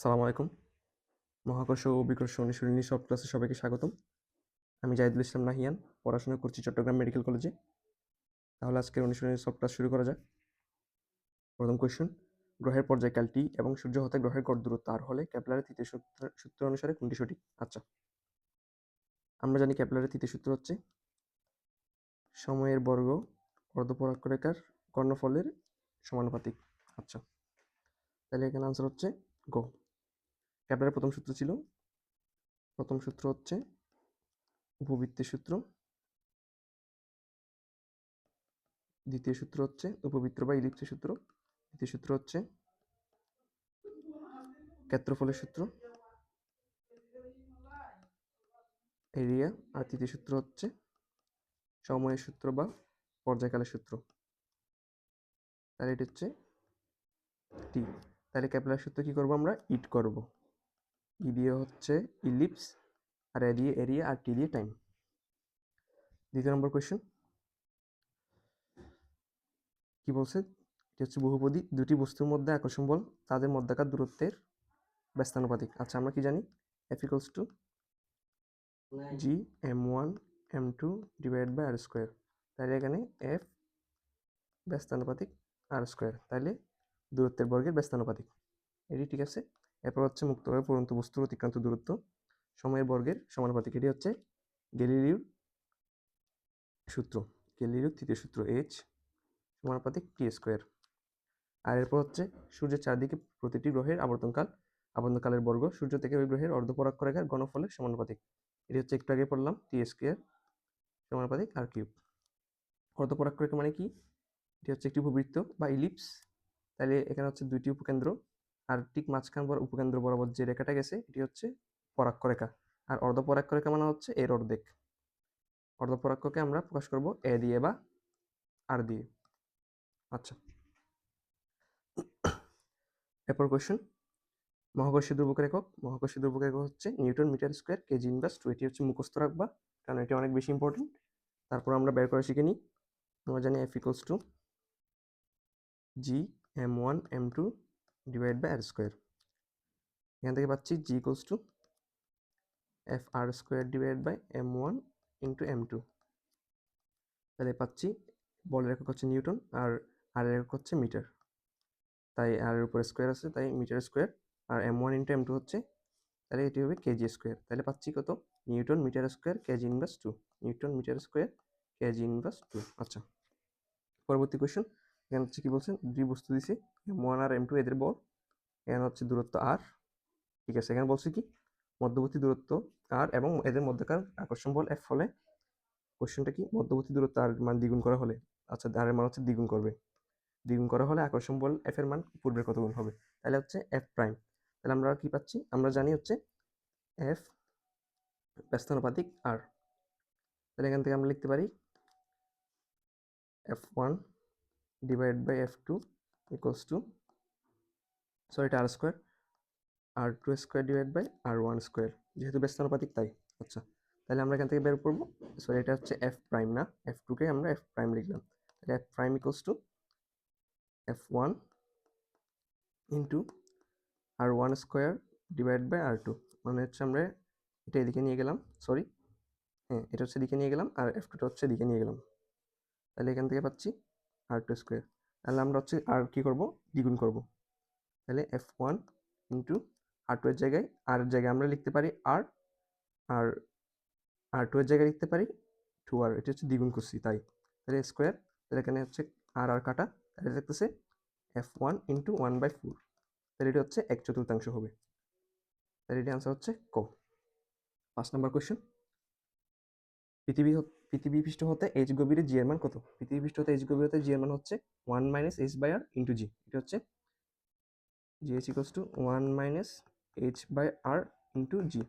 আসসালামু আলাইকুম। মহাকর্ষ ও বিকর্ষ অনুশীলনী সব ক্লাসে সবাইকে স্বাগতম। আমি জাহিদুল ইসলাম নাহিয়ান, পড়াশোনা করছি চট্টগ্রাম মেডিকেল কলেজে। তাহলে আজকের অনুশীলনী সব ক্লাস শুরু করা যাক। প্রথম কোয়েশ্চন, গ্রহের পর্যায়কাল টি এবং সূর্য হতে গ্রহের গড় দূরত্ব আর হলে কেপলারের তৃতীয় সূত্র অনুসারে কোনটি সঠিক? আচ্ছা, আমরা জানি কেপলারের তৃতীয় সূত্র হচ্ছে সময়ের বর্গ অর্ধপরাক্ষ কর্ণফলের সমানুপাতিক। আচ্ছা, তাহলে এখানে আনসার হচ্ছে গ। কেপলারের প্রথম সূত্র হচ্ছে উপবৃত্তের সূত্র, দ্বিতীয় সূত্র হচ্ছে উপবৃত্ত বা ইলিপ্সের সূত্র, তৃতীয় সূত্র হচ্ছে ক্ষেত্রফলের সূত্র এরিয়া, আর তৃতীয় সূত্র হচ্ছে সময়ের সূত্র বা পর্যায়কালের সূত্র। তাহলে এটা হচ্ছে টি। তাহলে ক্যাপলার সূত্র কি করব আমরা? ইট করব। ই দিয়ে হচ্ছে ইলিপস, আর এ দিয়ে এরিয়া, আর টি দিয়ে টাইম। দ্বিতীয় নম্বর কোয়েশ্চেন কি বলছে? এটা হচ্ছে বহুপদী, দুটি বস্তুর মধ্যে আকর্ষণ বল তাদের মধ্যকার দূরত্বের ব্যস্তানুপাতিক। আচ্ছা, আমরা কি জানি? F equals to g m1 m2 divide by R square. তাহলে এখানে এফ ব্যস্তানুপাতিক আর স্কোয়ার, তাহলে দূরত্বের বর্গের ব্যস্তানুপাতিক। এটি ঠিক আছে। এরপর হচ্ছে মুক্তভাবে পড়ন্ত বস্তুর অতিক্রান্ত দূরত্ব সময়ের বর্গের সমানুপাতিক। এটি হচ্ছে গ্যালিলিওর সূত্র, গ্যালিলিওর তৃতীয় সূত্র, এইচ সমানুপাতিক টি স্কোয়ার। আর এরপর হচ্ছে সূর্যের চারদিকে প্রতিটি গ্রহের আবর্তনকালের বর্গ সূর্য থেকে ওই গ্রহের অর্ধপরাক্ষ ঘনফলের সমানুপাতিক। এটি হচ্ছে একটু আগে পড়লাম, টি স্কোয়ার সমানুপাতিক আর কিউব। অর্ধপরাক্ষ মানে কি? এটি হচ্ছে একটি উপবৃত্ত বা ইলিপস। তাহলে এখানে হচ্ছে দুইটি উপকেন্দ্র, আর ঠিক মাঝখান উপকেন্দ্র বরাবর যে রেখাটা গেছে এটি হচ্ছে পরাক্ষ রেখা, আর অর্ধপরাক্ষ রেখা মানে হচ্ছে এর অর্ধেক। অর্ধপরাক্ষকে আমরা প্রকাশ করব এ দিয়ে বা আর দিয়ে। আচ্ছা, এরপর কোয়েশ্চেন, মহাকর্ষীয় ধ্রুবকের একক। মহাকর্ষীয় ধ্রুবকের একক হচ্ছে newton metre square KG inverse two. এটি হচ্ছে মুখস্থ রাখবা, কারণ এটি অনেক বেশি ইম্পর্টেন্ট। তারপর আমরা বের করে শিখে নিই। আমরা জানি f equals to g m1 m2 divide by R square. এখান থেকে পাচ্ছি g equals to f r square divide by m1 into m2। তাহলে পাচ্ছি বলের একক হচ্ছে নিউটন, আর আর এর একক হচ্ছে মিটার, তাই আর এর উপরে স্কোয়ার আছে তাই মিটার স্কোয়ার, আর m1 ইন্টু m2 হচ্ছে, তাহলে এটি হবে কেজি স্কোয়ার। তাহলে পাচ্ছি কত? Newton metre square KG inverse 2। Newton metre square KG inverse 2। আচ্ছা, পরবর্তী কোয়েশ্চেন। এখানে হচ্ছে কি বলছেন? দুই বস্তু দিছি, m1 আর m2 এদের বল, এখানে হচ্ছে দূরত্ব r। ঠিক আছে, এখানে বলছি কি মধ্যবর্তী দূরত্ব r এবং এদের মধ্যকার আকর্ষণ বল F হলে কোশ্চেনটা কি? মধ্যবর্তী দূরত্ব r মান দ্বিগুণ করা হলে, আচ্ছা r এর মান হচ্ছে দ্বিগুণ করবে, দ্বিগুণ করা হলে আকর্ষণ বল F এর মান পূর্বের কত গুণ হবে? তাহলে হচ্ছে F প্রাইম। তাহলে আমরা কি পাচ্ছি? আমরা জানি হচ্ছে F ব্যস্তানুপাতিক r। তাহলে এখান থেকে আমরা লিখতে পারি F1 divide by F2 equals to, sorry এটা r square, r2 square divide by r1 square, যেহেতু ব্যস্তানুপাতিক তাই। আচ্ছা, তাহলে আমরা এখান থেকে বের করবো, সরি এটা হচ্ছে F প্রাইম না, F2 কে আমরা F প্রাইম লিখলাম। তাহলে F prime equals to F1 into r1 square divide by r2, মানে হচ্ছে আমরা এটা এদিকে নিয়ে গেলাম, সরি হ্যাঁ এটা হচ্ছে দিকে নিয়ে গেলাম, আর F2টা হচ্ছে দিকে নিয়ে গেলাম। তাহলে এখান থেকে পাচ্ছি r2 স্কোয়ার। তাহলে আমরা হচ্ছে আর কি করব? দ্বিগুণ করব। তাহলে F1 ইন্টু r2 এর জায়গায়, আর এর জায়গায় আমরা লিখতে পারি r, আর r2 এর জায়গায় লিখতে পারি 2r, এটা হচ্ছে দ্বিগুণ করছি তাই। তাহলে স্কোয়ার, তাহলে এখানে হচ্ছে আর আর কাটা, তাহলে দেখতেছে F1 ইন্টু 1/4, তাহলে এটা হচ্ছে 1/4 হবে। তাহলে এটি আনসার হচ্ছে ক। 5 নম্বর কোয়েশ্চেন, পৃথিবী পৃষ্ঠ হতে এইচ গভীরে জি এর মান কত? পৃথিবী পৃষ্ঠ হতে এইচ গভীরতে জি এর মান হচ্ছে 1 minus h by r into g. এটা হচ্ছে g h equals to 1 minus h by r into g,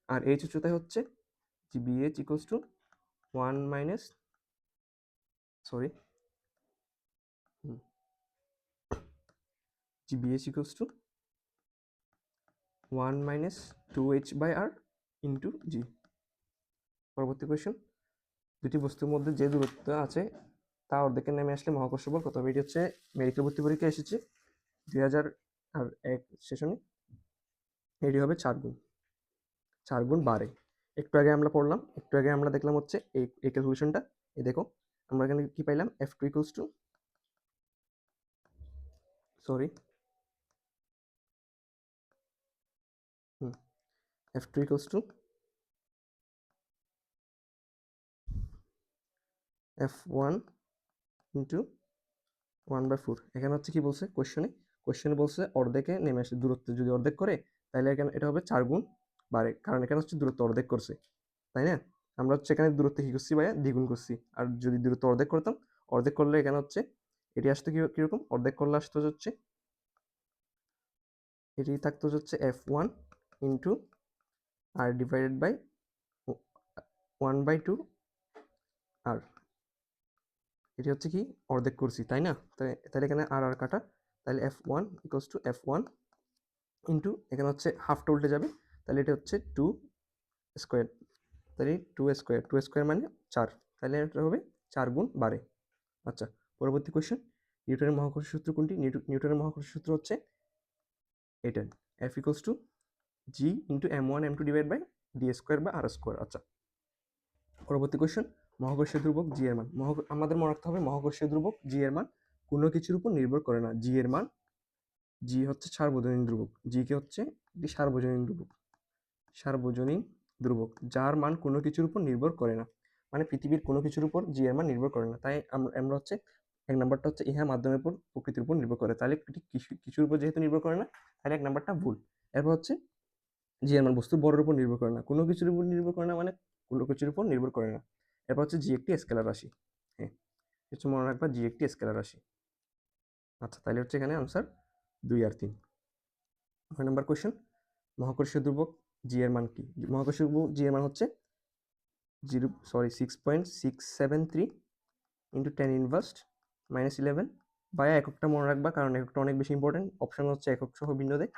আর এইচ উচ্চতায় হচ্ছে g b h equals to 1 minus, sorry g b h equals to 1 minus 2h by r into g. পরবর্তী question, দুটি বস্তুর মধ্যে যে দূরত্ব আছে তা অর্ধেকের নেমে আসলে মহাকর্ষ বল কত হবে? এটি হচ্ছে মেডিকেল ভর্তি পরীক্ষা এসেছে 2001 সেশনে। এটি হবে 4 গুণ 12। একটু আগে আমরা পড়লাম, একটু আগে আমরা দেখলাম হচ্ছে এই ক্যালকুলেশনটা। এই দেখো আমরা এখানে কি পাইলাম, F2 equals to, sorry, F2 equals to F1 into 1/4। এখানে হচ্ছে কি বলছে কোশ্চেনে বলছে অর্ধেকে নেমে আসে, দূরত্ব যদি অর্ধেক করে তাহলে এখানে এটা হবে 4 গুণ 12, কারণ এখানে হচ্ছে দূরত্ব অর্ধেক করছে, তাই না? আমরা হচ্ছে এখানে দূরত্ব কি করছি ভাইয়া, দ্বিগুণ করছি। আর যদি দূরত্ব অর্ধেক করতাম, অর্ধেক করলে এখানে হচ্ছে এটি আসতো কিরকম, অর্ধেক করলে আসতো হচ্ছে এটি থাকতো হচ্ছে F1 into r divided by 1/2 r, এটি হচ্ছে কি অর্ধেক করছি, তাই না? তাহলে এখানে আর কাটা, তাহলে F1 equals to F1 into এখানে হচ্ছে হাফটা উল্টে যাবে, তাহলে এটা হচ্ছে 2 স্কোয়ার, তাহলে 2 স্কোয়ার মানে 4, তাহলে এটা হবে 4 গুণ 12। আচ্ছা, পরবর্তী কোয়েশ্চেন, নিউটনের মহাকর্ষ সূত্র কোনটি? নিউটনের মহাকর্ষ সূত্র হচ্ছে এটা, F equals to G into M1 M2 divide by D square বা আর স্কোয়ার। আচ্ছা, পরবর্তী কোয়েশ্চেন, মহাকর্ষীয় ধ্রুবক জি এর মান। আমাদের মনে রাখতে হবে মহাকর্ষীয় ধ্রুবক জি এর মান কোনো কিছুর উপর নির্ভর করে না। জি এর মান, জি হচ্ছে সার্বজনীন ধ্রুবক, জি কে হচ্ছে একটি সার্বজনীন ধ্রুবক যার মান কোনো কিছুর উপর নির্ভর করে না, মানে পৃথিবীর কোনো কিছুর উপর জি এর মান নির্ভর করে না। তাই আমরা হচ্ছে এক নাম্বারটা হচ্ছে ইহা মাধ্যমের উপর প্রকৃতির উপর নির্ভর করে, তাহলে এটি কিছুর উপর যেহেতু নির্ভর করে না, তাহলে এক নাম্বারটা ভুল। এরপর হচ্ছে জি এর মান বস্তুর বড়ের উপর নির্ভর করে না, কোনো কিছুর উপর নির্ভর করে না মানে কোনো কিছুর উপর নির্ভর করে না। এরপর হচ্ছে জি একটি স্কেলার রাশি, হ্যাঁ কিছু মনে রাখবা, জি একটি স্কেলার রাশি। আচ্ছা, তাহলে হচ্ছে এখানে আনসার 2 আর 3। 9 নম্বর কোয়েশ্চেন, মহাকর্ষীয় ধ্রুবক জি এর মান কি? মহাকর্ষীয় ধ্রুবক জি এর মান হচ্ছে 6.673 ইন্টু 10 ইনভার্স -11। বায়া এককটা মনে রাখবা, কারণ এককটা অনেক বেশি ইম্পর্টেন্ট, অপশন হচ্ছে একক সহ ভিন্ন দেয়।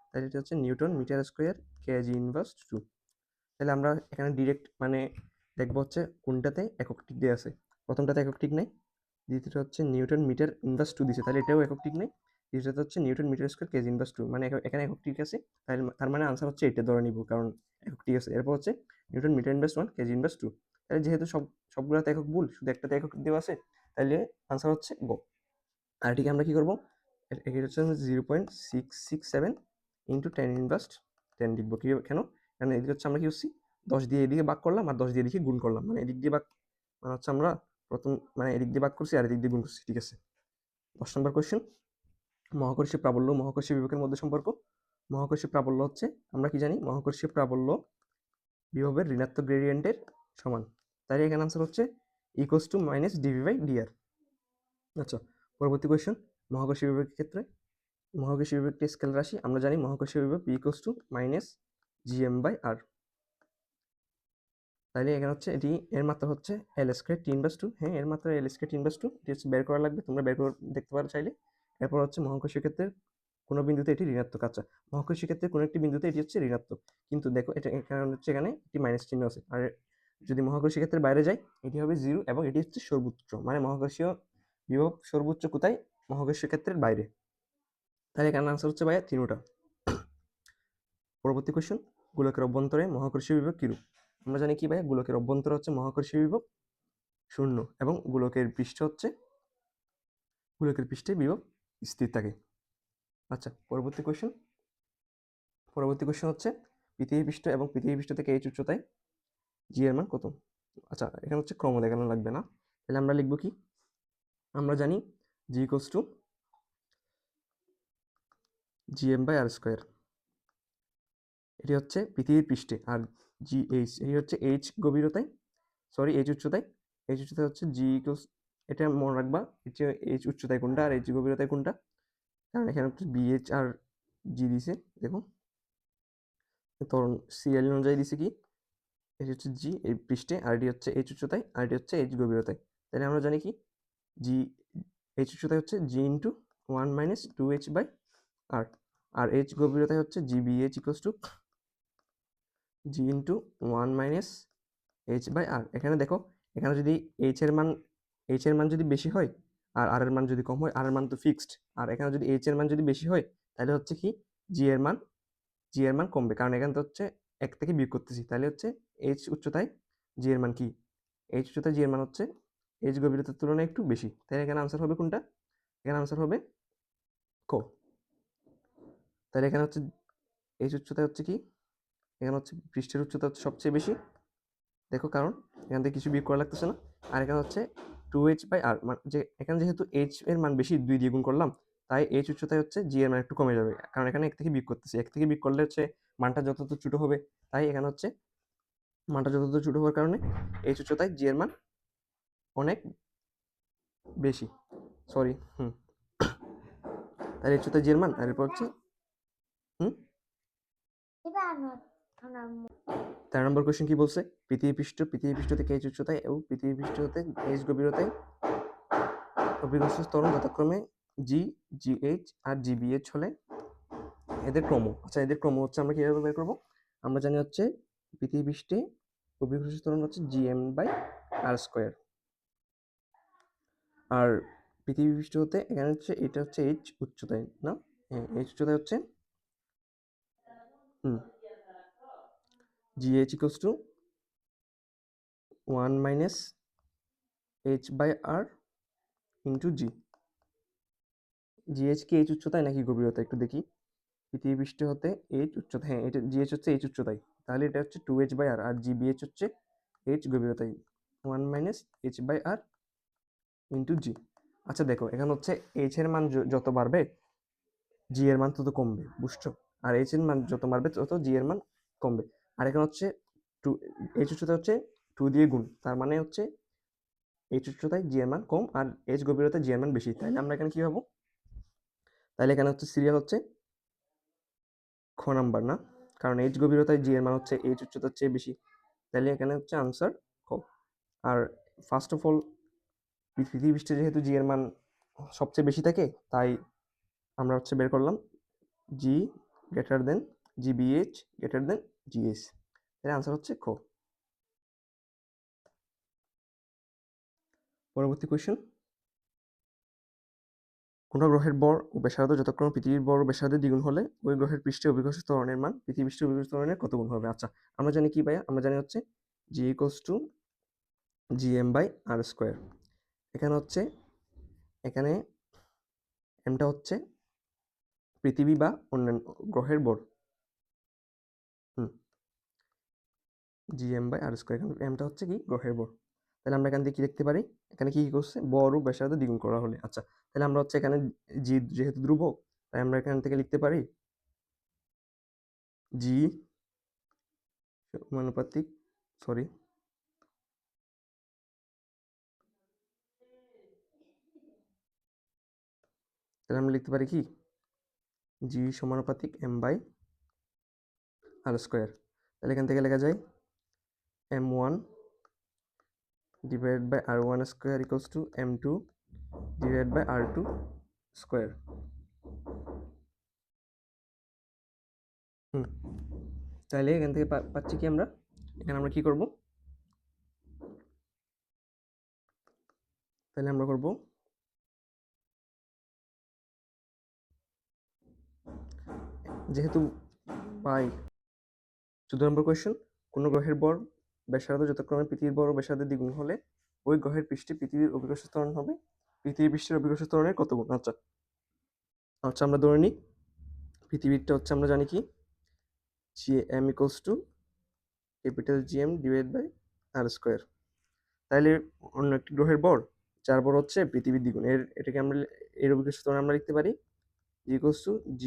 তাহলে এটা হচ্ছে newton metre square KG inverse 2। তাহলে আমরা এখানে ডিরেক্ট মানে দেখবো হচ্ছে কোনটাতে একক ঠিক দেওয়া আছে। প্রথমটাতে একক ঠিক নেই, দ্বিতীয়টা হচ্ছে নিউটন মিটার ইনভার্স 2 দিছে, তাহলে এটাও একক ঠিক নেই। তৃতীয়টা হচ্ছে newton metre square KG inverse 2, মানে এখানে একক ঠিক আছে, তার মানে আনসার হচ্ছে এটা ধরে নিব, কারণ একক ঠিক আছে। এরপর হচ্ছে newton metre inverse 1 KG inverse 2, তাহলে যেহেতু সবগুলোতে একক ভুল, শুধু একটাতে একক দেওয়া আছে, তাহলে আনসার হচ্ছে গ। আর এটিকে আমরা কি করবো, এটা হচ্ছে 0.667 ইন্টু 10 ইনভার্স 10 লিখবো। কি কেন, কারণ এদিকে হচ্ছে আমরা কি করছি 10 দিয়ে এদিকে ভাগ করলাম আর 10 দিয়ে এদিকে গুণ করলাম, মানে এদিক দিয়ে ভাগ, মানে হচ্ছে আমরা প্রথম মানে এদিক দিয়ে ভাগ করছি আর এদিক দিয়ে গুণ করছি, ঠিক আছে। 10 নম্বর কোয়েশ্চেন, মহাকর্ষীয় প্রাবল্য মহাকর্ষীয় বিভবের মধ্যে সম্পর্ক। মহাকর্ষীয় প্রাবল্য হচ্ছে, আমরা কি জানি, মহাকর্ষীয় প্রাবল্য বিভবের ঋণাত্মক গ্রেডিয়েন্টের সমান, তাই এখানে আনসার হচ্ছে equals to minus DV by DR. আচ্ছা, পরবর্তী কোয়েশ্চেন, মহাকর্ষীয় বিভবের ক্ষেত্রে মহাকর্ষীয় বিভব একটি স্কেলার রাশি, আমরা জানি মহাকর্ষীয় বিভব p equals to minus GM by r. তাহলে এখানে হচ্ছে এটি এর মাত্রা হচ্ছে এল স্কোয়ার 3/2, হ্যাঁ এর মাত্রা এল স্কোয়ার 3/2, এটি হচ্ছে বের করা লাগবে, তোমরা বের করে দেখতে পারো চাইলে। এরপর হচ্ছে মহাকর্ষীয় ক্ষেত্রের কোনো বিন্দুতে এটি ঋণাত্মক। আচ্ছা, মহাকর্ষীয় ক্ষেত্রে কোনো একটি বিন্দুতে এটি হচ্ছে ঋণাত্মক, কিন্তু দেখো এটা এখানে হচ্ছে এখানে একটি মাইনাস চিহ্ন আছে, আর যদি মহাকর্ষীয় ক্ষেত্রের বাইরে যায় এটি হবে 0, এবং এটি হচ্ছে সর্বোচ্চ, মানে মহাকর্ষীয় বিভব সর্বোচ্চ কোথায়, মহাকর্ষীয় ক্ষেত্রের বাইরে। তাহলে এখানে আনসার হচ্ছে ভাইয়া 3টা। পরবর্তী কোয়েশ্চেন, গোলকের অভ্যন্তরে মহাকর্ষীয় বিভব কিরূপ? আমরা জানি কি ভাই, গোলকের অভ্যন্তরে হচ্ছে মহাকর্ষীয় বিভব 0, এবং গোলকের পৃষ্ঠে বিভব স্থির থাকে। আচ্ছা, পরবর্তী কোয়েশ্চেন হচ্ছে পৃথিবী পৃষ্ঠ এবং পৃথিবী পৃষ্ঠ থেকে এইচ উচ্চতায় জি এর মান কত? আচ্ছা, এখানে হচ্ছে ক্রম দেখানো লাগবে না, তাহলে আমরা লিখব কি, আমরা জানি g equals to GM by R square, এটি হচ্ছে পৃথিবীর পৃষ্ঠে, আর জি এইচ এটি হচ্ছে এইচ গভীরতায়, সরি এইচ উচ্চতায়, এইচ উচ্চতায় হচ্ছে জি ইকুয়ালস, এটা মনে রাখবা, এইচ উচ্চতায় কোনটা আর এইচ গভীরতায় কোনটা, কারণ এখানে হচ্ছে বিএইচ আর জি দিছে, দেখো তখন সিরিয়াল অনুযায়ী দিছে কি, এটি হচ্ছে জি এই পৃষ্ঠে, আর এটি হচ্ছে এইচ উচ্চতায়, আর এটি হচ্ছে এইচ গভীরতায়। তাহলে আমরা জানি কি, জি এইচ উচ্চতায় হচ্ছে g into 1 minus 2h by r, আর এইচ গভীরতায় হচ্ছে g b h equals to g into 1 minus h by r. এখানে দেখো, এখানে যদি এইচ এর মান যদি বেশি হয় আর আর এর মান যদি কম হয়, আর এর মান তো ফিক্সড, আর এখানে যদি এইচ এর মান যদি বেশি হয় তাহলে হচ্ছে কি জি জি এর মান কমবে, কারণ এখানে তো হচ্ছে 1 থেকে বিয়োগ করতেছি। তাহলে হচ্ছে h উচ্চতায় জি এর মান কি? h উচ্চতায় জি এর মান হচ্ছে h গভীরতার তুলনায় একটু বেশি। তাহলে এখানে আনসার হবে কোনটা? এখানে আনসার হবে ক। তাহলে এখানে হচ্ছে h উচ্চতায় হচ্ছে কি? এখানে হচ্ছে পৃষ্ঠের উচ্চতা হচ্ছে সবচেয়ে বেশি। দেখো, কারণ এখান থেকে কিছু বিয়োগ করা লাগতেছে না। আর এখানে হচ্ছে 2h/r, যে এখানে যেহেতু h এর মান বেশি, 2 দিয়ে গুণ করলাম, তাই h উচ্চতায় হচ্ছে g এর মান একটু কমে যাবে, কারণ এখানে 1 থেকে বিয়োগ করতেছি। 1 থেকে বিয়োগ করলে হচ্ছে মানটা যত ছোট হবে, তাই এখানে হচ্ছে মানটা যত ছোট হওয়ার কারণে h উচ্চতায় g এর মান অনেক বেশি। সরি, তাহলে h উচ্চতায় g এর মান, আর এরপর হচ্ছে 13 নম্বর কোশ্চেন কি বলছে? পৃথিবী পৃষ্ঠ থেকে h উচ্চতায় এবং পৃথিবী পৃষ্ঠ হতে h গভীরতায় অভিকর্ষ ত্বরণ যথাক্রমে g, gh আর gbh হলে এদের ক্রম। আচ্ছা, এদের ক্রম হচ্ছে আমরা কিভাবে বের করব? আমরা জানি হচ্ছে পৃথিবী পৃষ্ঠে অভিকর্ষ ত্বরণ হচ্ছে gm/r²। আর পৃথিবী পৃষ্ঠ হতে এখানে হচ্ছে এটা হচ্ছে h উচ্চতায়, না? হ্যাঁ, h উচ্চতায় হচ্ছে gh equals to 1 minus h/r into g। gh কি h উচ্চতায় নাকি গভীরতা একটু দেখি। পৃথিবী পৃষ্ঠ হতে h উচ্চতা, হ্যাঁ, এটা gh হচ্ছে h উচ্চতায়, তাহলে এটা হচ্ছে 2h/r, আর gbh হচ্ছে h গভীরতায়, 1 minus h/r into g। আচ্ছা দেখো, এখানে হচ্ছে h এর মান যত বাড়বে g এর মান তত কমবে, বুঝছো? আর h এর মান যত বাড়বে তত g এর মান কমবে। আর এখানে হচ্ছে 2, h উচ্চতা হচ্ছে 2 দিয়ে গুণ, তার মানে হচ্ছে h উচ্চতায় g এর মান কম আর h গভীরতায় g এর মান বেশি। তাহলে আমরা এখানে কি পাবো? তাহলে এখানে হচ্ছে সিরিয়াল হচ্ছে খ নাম্বার, না? কারণ h গভীরতায় g এর মান হচ্ছে h উচ্চতার চেয়ে বেশি। তাহলে এখানে হচ্ছে আনসার খ। আর ফার্স্ট অফ অল, পৃথিবী পৃষ্ঠে যেহেতু g এর মান সবচেয়ে বেশি থাকে, তাই আমরা হচ্ছে বের করলাম g greater than gbh greater than gh। এর আনসার হচ্ছে খ। পরবর্তী কোয়েশ্চেন, কোন গ্রহের ভর ও ব্যাসার্ধ যথাক্রমে পৃথিবীর ভর ও ব্যাসার্ধের দ্বিগুণ হলে ওই গ্রহের পৃষ্ঠে অভিকর্ষ ত্বরণের মান পৃথিবী পৃষ্ঠের অভিকর্ষ ত্বরণের কত গুণ হবে? আচ্ছা, আমরা জানি কি ভাইয়া? আমরা জানি হচ্ছে g equals to gm/r²। এখানে হচ্ছে, এখানে এমটা হচ্ছে পৃথিবী বা অন্যান্য গ্রহের ভর, gm/r²। এখানে এমটা হচ্ছে কি? গ্রহের ভর। তাহলে আমরা এখান থেকে কি লিখতে পারি? এখানে কি করছে? ভর ও ব্যাসার্ধ দ্বিগুণ করা হলে। আচ্ছা, তাহলে আমরা হচ্ছে এখানে g যেহেতু ধ্রুবক, তাই আমরা এখান থেকে লিখতে পারি g সমানুপাতিক, সরি, তাহলে আমরা লিখতে পারি কি? g সমানুপাতিক m/r²। তাহলে এখান থেকে লেখা যায় m1 divided by r1 square equals to m2 divided by r2 square। তাহলে এখান থেকে পাচ্ছি কি আমরা? এখানে আমরা কি করব? তাহলে আমরা করব যেহেতু পাই 14 নম্বর কোয়েশ্চেন, কোন গ্রহের ভর ব্যাসার্ধ যথাক্রমে পৃথিবীর ভর ও ব্যাসার্ধের দ্বিগুণ হলে ওই গ্রহের পৃষ্ঠে পৃথিবীর অভিকর্ষ ত্বরণ হবে পৃথিবী পৃষ্ঠের অভিকর্ষ ত্বরণের কত গুণ? আচ্ছা, আমরা ধরে নিই পৃথিবীরটা হচ্ছে আমরা জানি কি? gm equals to capital GM divide by r²। তাহলে অন্য একটি গ্রহের ভর, যার ভর হচ্ছে পৃথিবীর দ্বিগুণ, এটাকে আমরা এর অভিকর্ষ ত্বরণ আমরা লিখতে পারি ইকুয়ালস টু g,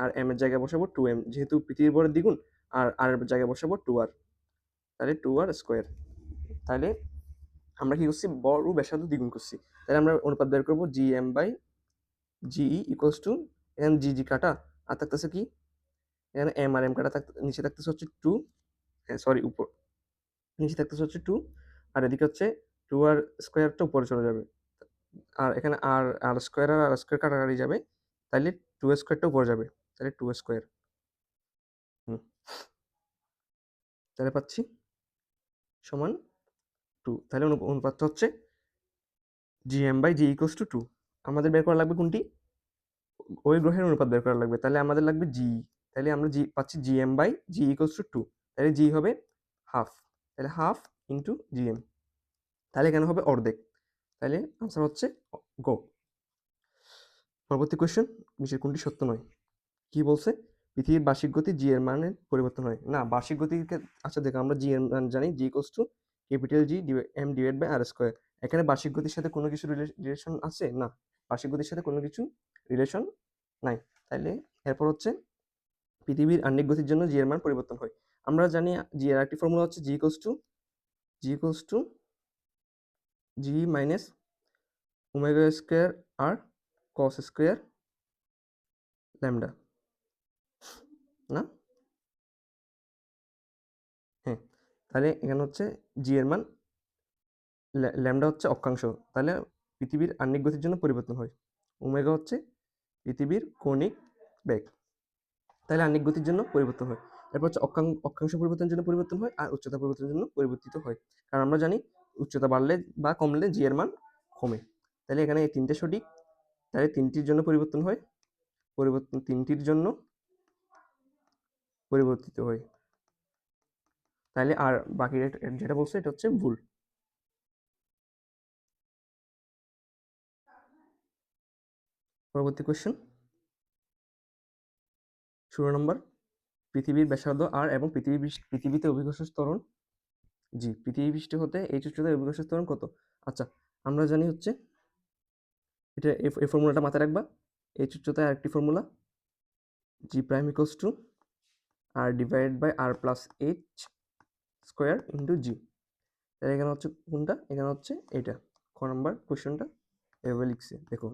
আর m এর জায়গায় বসাবো 2m, যেহেতু পৃথিবীর ভরের দ্বিগুণ, আর r এর জায়গায় বসাবো 2r, তাহলে 2r²। তাহলে আমরা কি করছি? ভর ও ব্যাসার্ধ দ্বিগুণ করছি। তাহলে আমরা অনুপাত বের করবো gm/ge ইকুয়ালস টু, এখানে g কাটা, আর থাকতেছে কি? এখানে m আর m কাটা নিচে থাকতেছে হচ্ছে 2, সরি, উপর নিচে থাকতেছে হচ্ছে 2, আর এদিকে হচ্ছে 2r² উপরে চলে যাবে, আর এখানে r² আর r² কাটাকাটি যাবে, তাহলে 2r² উপরে যাবে, তাহলে 2r²। তাহলে পাচ্ছি সমান 2। তাহলে অনুপাতটা হচ্ছে gm/g ইকুয়ালস টু 2। আমাদের বের করা লাগবে কোনটি? ওই গ্রহের অনুপাত বের করা লাগবে। তাহলে আমাদের লাগবে g তাহলে আমরা জি পাচ্ছি GM by G equals to 2, তাহলে জি হবে হাফ, তাহলে হাফ ইন্টু জিএম, তাহলে এখানে হবে অর্ধেক, তাহলে আনসার হচ্ছে গো। পরবর্তী কোয়েশ্চেন, নিচের কোনটি সত্য নয়? কি বলছে? পৃথিবীর বার্ষিক গতি জি এর মানের পরিবর্তন হয় না। বার্ষিক গতিকে আচ্ছা দেখো, আমরা জি এর মান জানি, g equals to capital G M divide by R square. এখানে বার্ষিক গতির সাথে কোনো কিছু রিলেশন আছে না, বার্ষিক গতির সাথে কোনো কিছু রিলেশন নাই। তাইলে এরপর হচ্ছে পৃথিবীর আহ্নিক গতির জন্য জি এর মান পরিবর্তন হয়। আমরা জানি জি এর একটি ফর্মুলা হচ্ছে g equals to g minus omega square r cos square lambda, না? হ্যাঁ, তাহলে এখানে হচ্ছে জি এর মান ল্যামডা হচ্ছে অক্ষাংশ, তাহলে পৃথিবীর আহ্নিক গতির জন্য পরিবর্তন হয়। ওমেগা হচ্ছে পৃথিবীর কৌণিক বেগ, তাহলে আহ্নিক গতির জন্য পরিবর্তন হয়। এরপর হচ্ছে অক্ষাংশ পরিবর্তনের জন্য পরিবর্তন হয়, আর উচ্চতা পরিবর্তনের জন্য পরিবর্তিত হয়। কারণ আমরা জানি উচ্চতা বাড়লে বা কমলে জি এর মান কমে, তাহলে এখানে এই তিনটে সঠিক, তাহলে তিনটির জন্য পরিবর্তন হয়, তিনটির জন্য পরিবর্তিত হয়, তাহলে আর বাকি যেটা বলছে এটা হচ্ছে ভুল। পরবর্তী কোয়েশ্চেন 16 নম্বর, পৃথিবীর ব্যাসার্ধ আর এবং পৃথিবীতে অভিকর্ষ ত্বরণ জি, পৃথিবী পৃষ্ঠ হতে এইচ উচ্চতায় অভিকর্ষ ত্বরণ কত? আচ্ছা, আমরা জানি হচ্ছে এটা এই ফর্মুলাটা মাথায় রাখবা। এইচ উচ্চতায় আরেকটি formula g prime equals to r divided by r plus h square into g. তাহলে এখানে হচ্ছে কোনটা? এখানে হচ্ছে এইটা খ নম্বর কোয়েশ্চেনটা এভাবে লিখছে, দেখো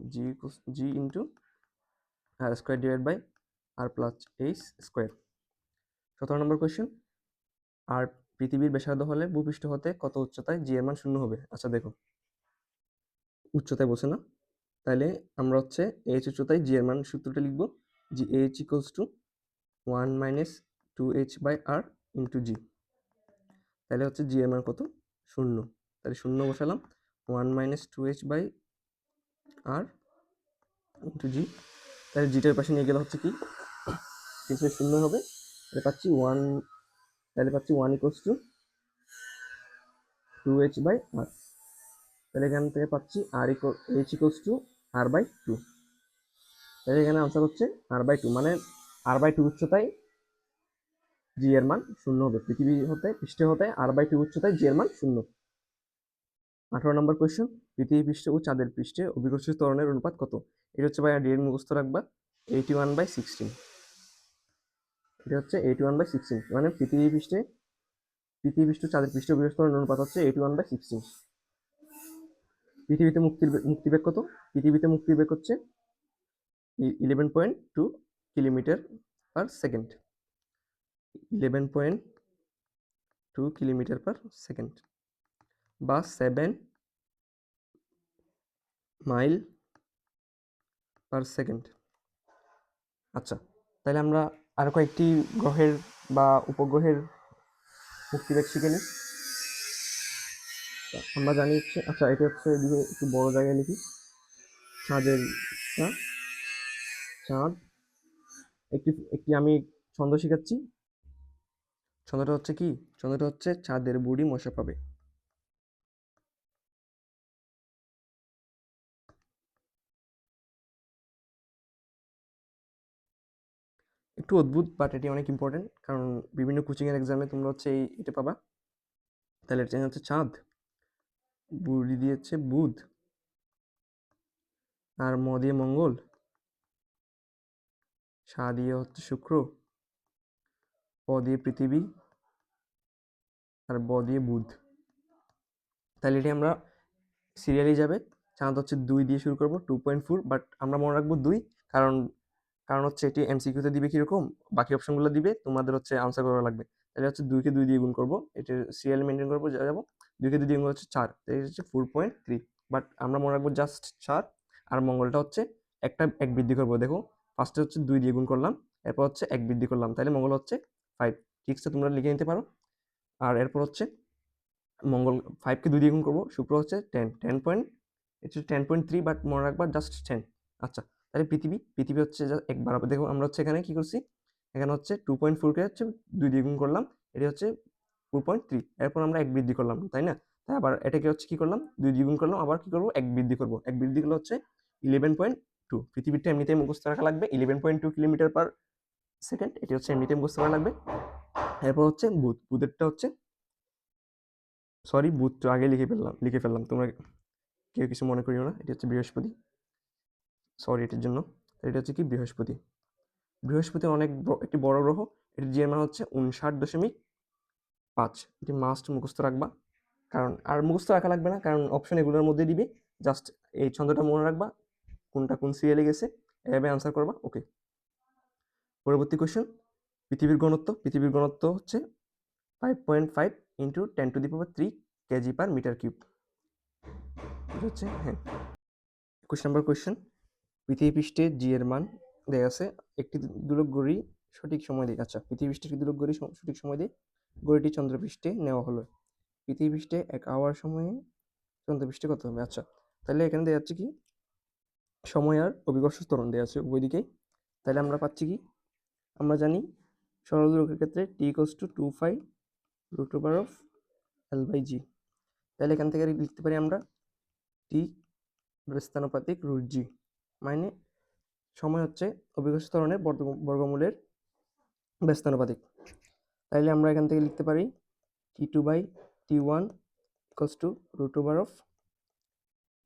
g into r square divide by r plus h square. 17 number question, r পৃথিবীর ব্যাসার্ধ হলে ভূপৃষ্ঠ হতে কত উচ্চতায় জি এর মান 0 হবে? আচ্ছা দেখো, উচ্চতায় বসে না, তাহলে আমরা হচ্ছে এইচ উচ্চতায় জি এর মান সূত্রটা লিখব, g h equals to 1 minus 2h by r into g. তাহলে হচ্ছে জি এর মান কত? 0, তাহলে 0 বসালাম, 1 minus 2h by r into g, তাহলে জিটার পাশে নিয়ে গেলে হচ্ছে কি 0 হবে, তাহলে পাচ্ছি 1, তাহলে পাচ্ছি 1 equals to 2h by r, তাহলে এখান থেকে পাচ্ছি আর h equals to r by 2, তাহলে এখানে আনসার হচ্ছে আর বাই 2, মানে আর বাই 2 উচ্চতায় জি এর মান 0 হবে, পৃথিবী হতে পৃষ্ঠে হতে আর বাই 2 উচ্চতায় জি এর মান 0। 18 নম্বর কোয়েশ্চেন, পৃথিবী পৃষ্ঠে ও চাঁদের পৃষ্ঠে অভিকর্ষ ত্বরণের অনুপাত কত? এটা হচ্ছে ভাইয়া ডিএর মুখস্থ রাখবা, 81/16, এটা হচ্ছে 81/16, মানে পৃথিবী পৃষ্ঠ চাঁদের পৃষ্ঠে অভিকর্ষ ত্বরণের অনুপাত হচ্ছে 81/16। পৃথিবীতে মুক্তিবেগ কত? পৃথিবীতে মুক্তিবেগ হচ্ছে 11.2 kilometre per second, 11.2 kilometre per second বা 7 মাইল পার সেকেন্ড। আচ্ছা, তাহলে আমরা আরো কয়েকটি গ্রহের বা উপগ্রহের মুক্তিবেগ শিখে নিই। আমরা জানি হচ্ছে, আচ্ছা এটা হচ্ছে এদিকে একটু বড় জায়গায় লিখি, চাঁদের চাঁদ, একটি একটি আমি ছন্দ শিখাচ্ছি, ছন্দটা হচ্ছে কি? ছন্দটা হচ্ছে চাঁদের বুড়ি মশা পাবে। একটু অদ্ভুত, বাট এটি অনেক ইম্পর্টেন্ট, কারণ বিভিন্ন কোচিংয়ের এক্সামে তোমরা হচ্ছে এটা পাবা। তাহলে এটা হচ্ছে চাঁদ, বুড়ি দিয়েছে বুধ, আর ম দিয়ে মঙ্গল, সা দিয়ে হচ্ছে শুক্র, প দিয়ে পৃথিবী, আর ব দিয়ে বুধ। তাহলে এটি আমরা সিরিয়ালি যাবে। চাঁদ হচ্ছে 2 দিয়ে শুরু করবো, 2.4, বাট আমরা মনে রাখবো 2, কারণ কারণ হচ্ছে এটি এমসিকিউতে দিবে কিরকম, বাকি অপশনগুলো দিবে, তোমাদের হচ্ছে আনসার করা লাগবে। তাহলে হচ্ছে 2কে 2 দিয়ে গুণ করবো, এটির সিরিয়াল মেনটেন করবো, যাবো 2কে 2 দিয়ে গুণ হচ্ছে 4, তাই হচ্ছে 4.3, বাট আমরা মনে রাখবো জাস্ট 4। আর মঙ্গলটা হচ্ছে একটা 1 বৃদ্ধি করবো, দেখো ফার্স্টে হচ্ছে 2 দিয়ে গুণ করলাম, এরপর হচ্ছে 1 বৃদ্ধি করলাম, তাহলে মঙ্গল হচ্ছে 5, ঠিক আছে, তোমরা লিখে নিতে পারো। আর এরপর হচ্ছে মঙ্গল 5কে 2 দিয়ে গুণ করবো, শুক্র হচ্ছে 10, 10.3, বাট মনে রাখবা জাস্ট 10। আচ্ছা, তাহলে পৃথিবী হচ্ছে একবার, দেখো আমরা হচ্ছে এখানে কি করছি, এখানে হচ্ছে 2.4কে হচ্ছে 2 দিয়ে গুণ করলাম, এটি হচ্ছে 4.3, এরপর আমরা 1 বৃদ্ধি করলাম, তাই না? তাই আবার এটাকে হচ্ছে কি করলাম, 2 দিয়ে গুণ করলাম, আবার কি করবো, 1 বৃদ্ধি করবো, 1 বৃদ্ধি করলে হচ্ছে 11.2। পৃথিবীরটা এমনিতেই মুখস্থ রাখা লাগবে, 11.2 কিলোমিটার পার সেকেন্ড, এটি হচ্ছে এমনিতেই মুখস্থ করা লাগবে। এরপর হচ্ছে বুধেরটা হচ্ছে, সরি বুধ তো আগে লিখে ফেললাম, তোমরা কেউ কিছু মনে করিও না, এটি হচ্ছে বৃহস্পতি, সরি এটির জন্য। এটা হচ্ছে কি বৃহস্পতি। বৃহস্পতি অনেক একটি বড় গ্রহ, এটির জিএর মান হচ্ছে 59.5। এটি মাস্ট মুখস্থ রাখবা, কারণ আর মুখস্থ রাখা লাগবে না, কারণ অপশন এগুলোর মধ্যে দিবে, জাস্ট এই ছন্দটা মনে রাখবা, কোনটা কোন সিরিয়ালে গেছে, এভাবে আনসার করবা। ওকে, পরবর্তী কোয়েশ্চেন, পৃথিবীর ঘনত্ব হচ্ছে 5.5 into 10⁻³ KG per metre cube. হচ্ছে হ্যাঁ, 21 নম্বর কোয়েশ্চেন, পৃথিবী পৃষ্ঠে জি এর মান দেয়া আছে, একটি দোলক ঘড়ি সঠিক সময় দিয়ে, আচ্ছা পৃথিবী পৃষ্ঠে একটি দোলক ঘড়ি সঠিক সময় দিয়ে ঘড়িটি চন্দ্রপৃষ্ঠে নেওয়া হলো, পৃথিবী পৃষ্ঠে 1 আওয়ার সময়ে চন্দ্রপৃষ্ঠে কত হবে? আচ্ছা, তাহলে এখানে দেওয়া যাচ্ছে কি সময় আর অভিকর্ষ ত্বরণ দেওয়া আছে উভয় দিকেই, তাহলে আমরা পাচ্ছি কি, আমরা জানি সরল দোলকের ক্ষেত্রে t = 2π√L/g, তাহলে এখান থেকে লিখতে পারি আমরা t ব্যস্তানুপাতিক √g, মানে সময় হচ্ছে অভিকর্ষ ত্বরণের বর্গমূলের ব্যস্তানুপাতিক। তাইলে আমরা এখান থেকে লিখতে পারি t2/t1 =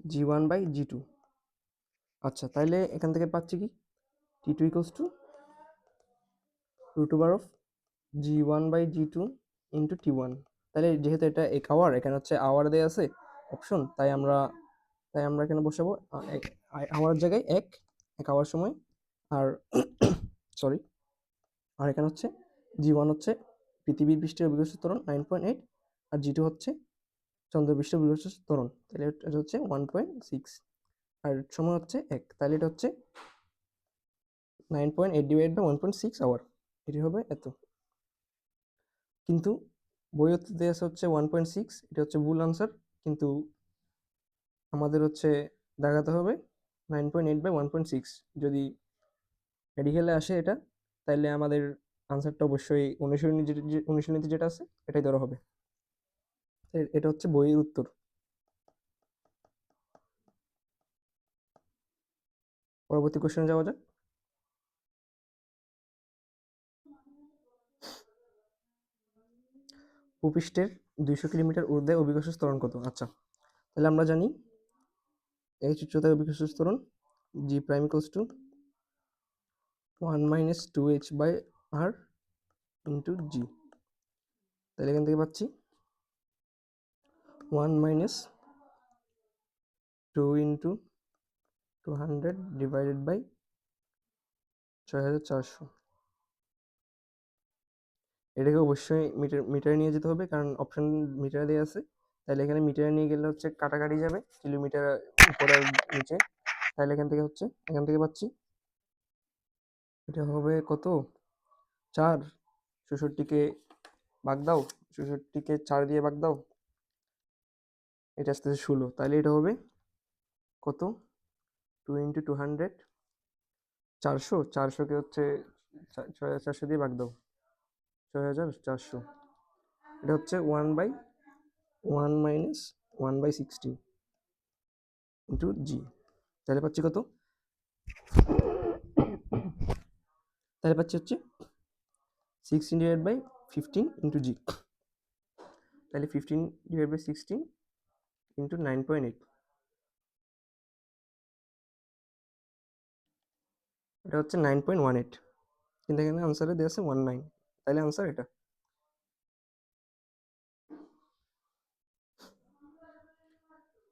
√g1/g2। আচ্ছা, তাইলে এখান থেকে পাচ্ছি কি t2 = √g1/g2 ইন্টু t1। তাহলে যেহেতু এটা 1 আওয়ার, এখানে হচ্ছে আওয়ার দেওয়া আছে অপশন, তাই আমরা এখানে বসাবো আওয়ার জায়গায় 1 আওয়ার সময়, আর সরি, আর এখানে হচ্ছে জি1 হচ্ছে পৃথিবীর পৃষ্ঠের অভিকর্ষ ত্বরণ 9.8, আর জি2 হচ্ছে চন্দ্রপৃষ্ঠের অভিকর্ষ ত্বরণ, তাহলে এটা হচ্ছে 1.6, আর সময় হচ্ছে 1, তাহলে এটা হচ্ছে 9.8/1.6 আওয়ার, এটি হবে এত। কিন্তু বইতে দেওয়া হচ্ছে 1.6, এটা হচ্ছে ভুল আনসার, কিন্তু আমাদের হচ্ছে দেখাতে হবে 9.8/1.6। যদি মেডিকেলে আসে এটা, তাহলে আমাদের আনসারটা অবশ্যই অনুশীলনীতে যেটা আছে এটাই ধরা হবে। এটা হচ্ছে বইয়ের উত্তর। পরবর্তী কোশ্চেনে যাওয়া যাক। ভূপৃষ্ঠের 200 কিলোমিটার ঊর্ধ্বে অভিকর্ষ ত্বরণ কত? আচ্ছা, তাহলে আমরা জানি এই উচ্চতায় অভিকর্ষ ত্বরণ g prime = 1 - 2h/r into g। তাহলে এখান থেকে পাচ্ছি 1 - 2 × 200 / 6400। এটাকে অবশ্যই মিটারে নিয়ে যেতে হবে, কারণ অপশন মিটারে দেওয়া আছে, তাহলে এখানে মিটারে নিয়ে গেলে হচ্ছে কাটাকাটি যাবে, কিলোমিটার উপরে আর নিচে, তাহলে এখান থেকে পাচ্ছি এটা হবে কত, 4, 64কে ভাগ দাও, 64কে 4 দিয়ে ভাগ দাও, এটা আসতেছে 16, তাহলে এটা হবে কত, 2 × 200, 400কে হচ্ছে 6400 দিয়ে ভাগ দাও, 6400, এটা হচ্ছে 1/1 - 1/16 ইন্টু জি। তাহলে পাচ্ছি কত, তাহলে পাচ্ছি হচ্ছে 16 / 15 × g, তাহলে 15 / 16 ইন্টু 9.8, এটা হচ্ছে 9.18, কিন্তু এখানে আনসারে দেওয়া আছে 19, তাহলে আনসার এটা।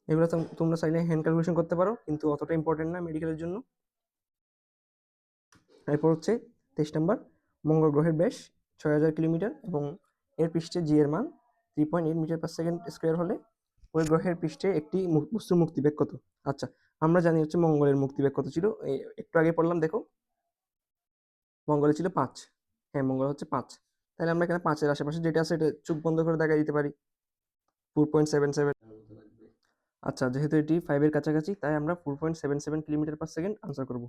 এগুলো তোমরা চাইলে হ্যান্ড ক্যালকুলেশন করতে পারো, কিন্তু অতটা ইম্পর্টেন্ট না মেডিকেলের জন্য। এরপর হচ্ছে 23 নম্বর, মঙ্গল গ্রহের ব্যাস 6000 কিলোমিটার এবং এর পৃষ্ঠে জি এর মান 3.8 মিটার/সেকেন্ড স্কয়ার হলে ওই গ্রহের পৃষ্ঠে একটি বস্তুর মুক্তিবেগ কত? আচ্ছা, আমরা জানি হচ্ছে মঙ্গলের মুক্তিবেগ কত ছিল, একটু আগে পড়লাম, দেখো মঙ্গলে ছিল 5, হ্যাঁ মঙ্গল হচ্ছে 5, তাহলে আমরা এখানে 5-এর আশেপাশে যেটা আছে এটা চোখ বন্ধ করে দেখাই দিতে পারি, 4.77। আচ্ছা, যেহেতু এটি 5 এর কাছাকাছি, তাই আমরা 4.77 কিলোমিটার পার সেকেন্ড আনসার করব।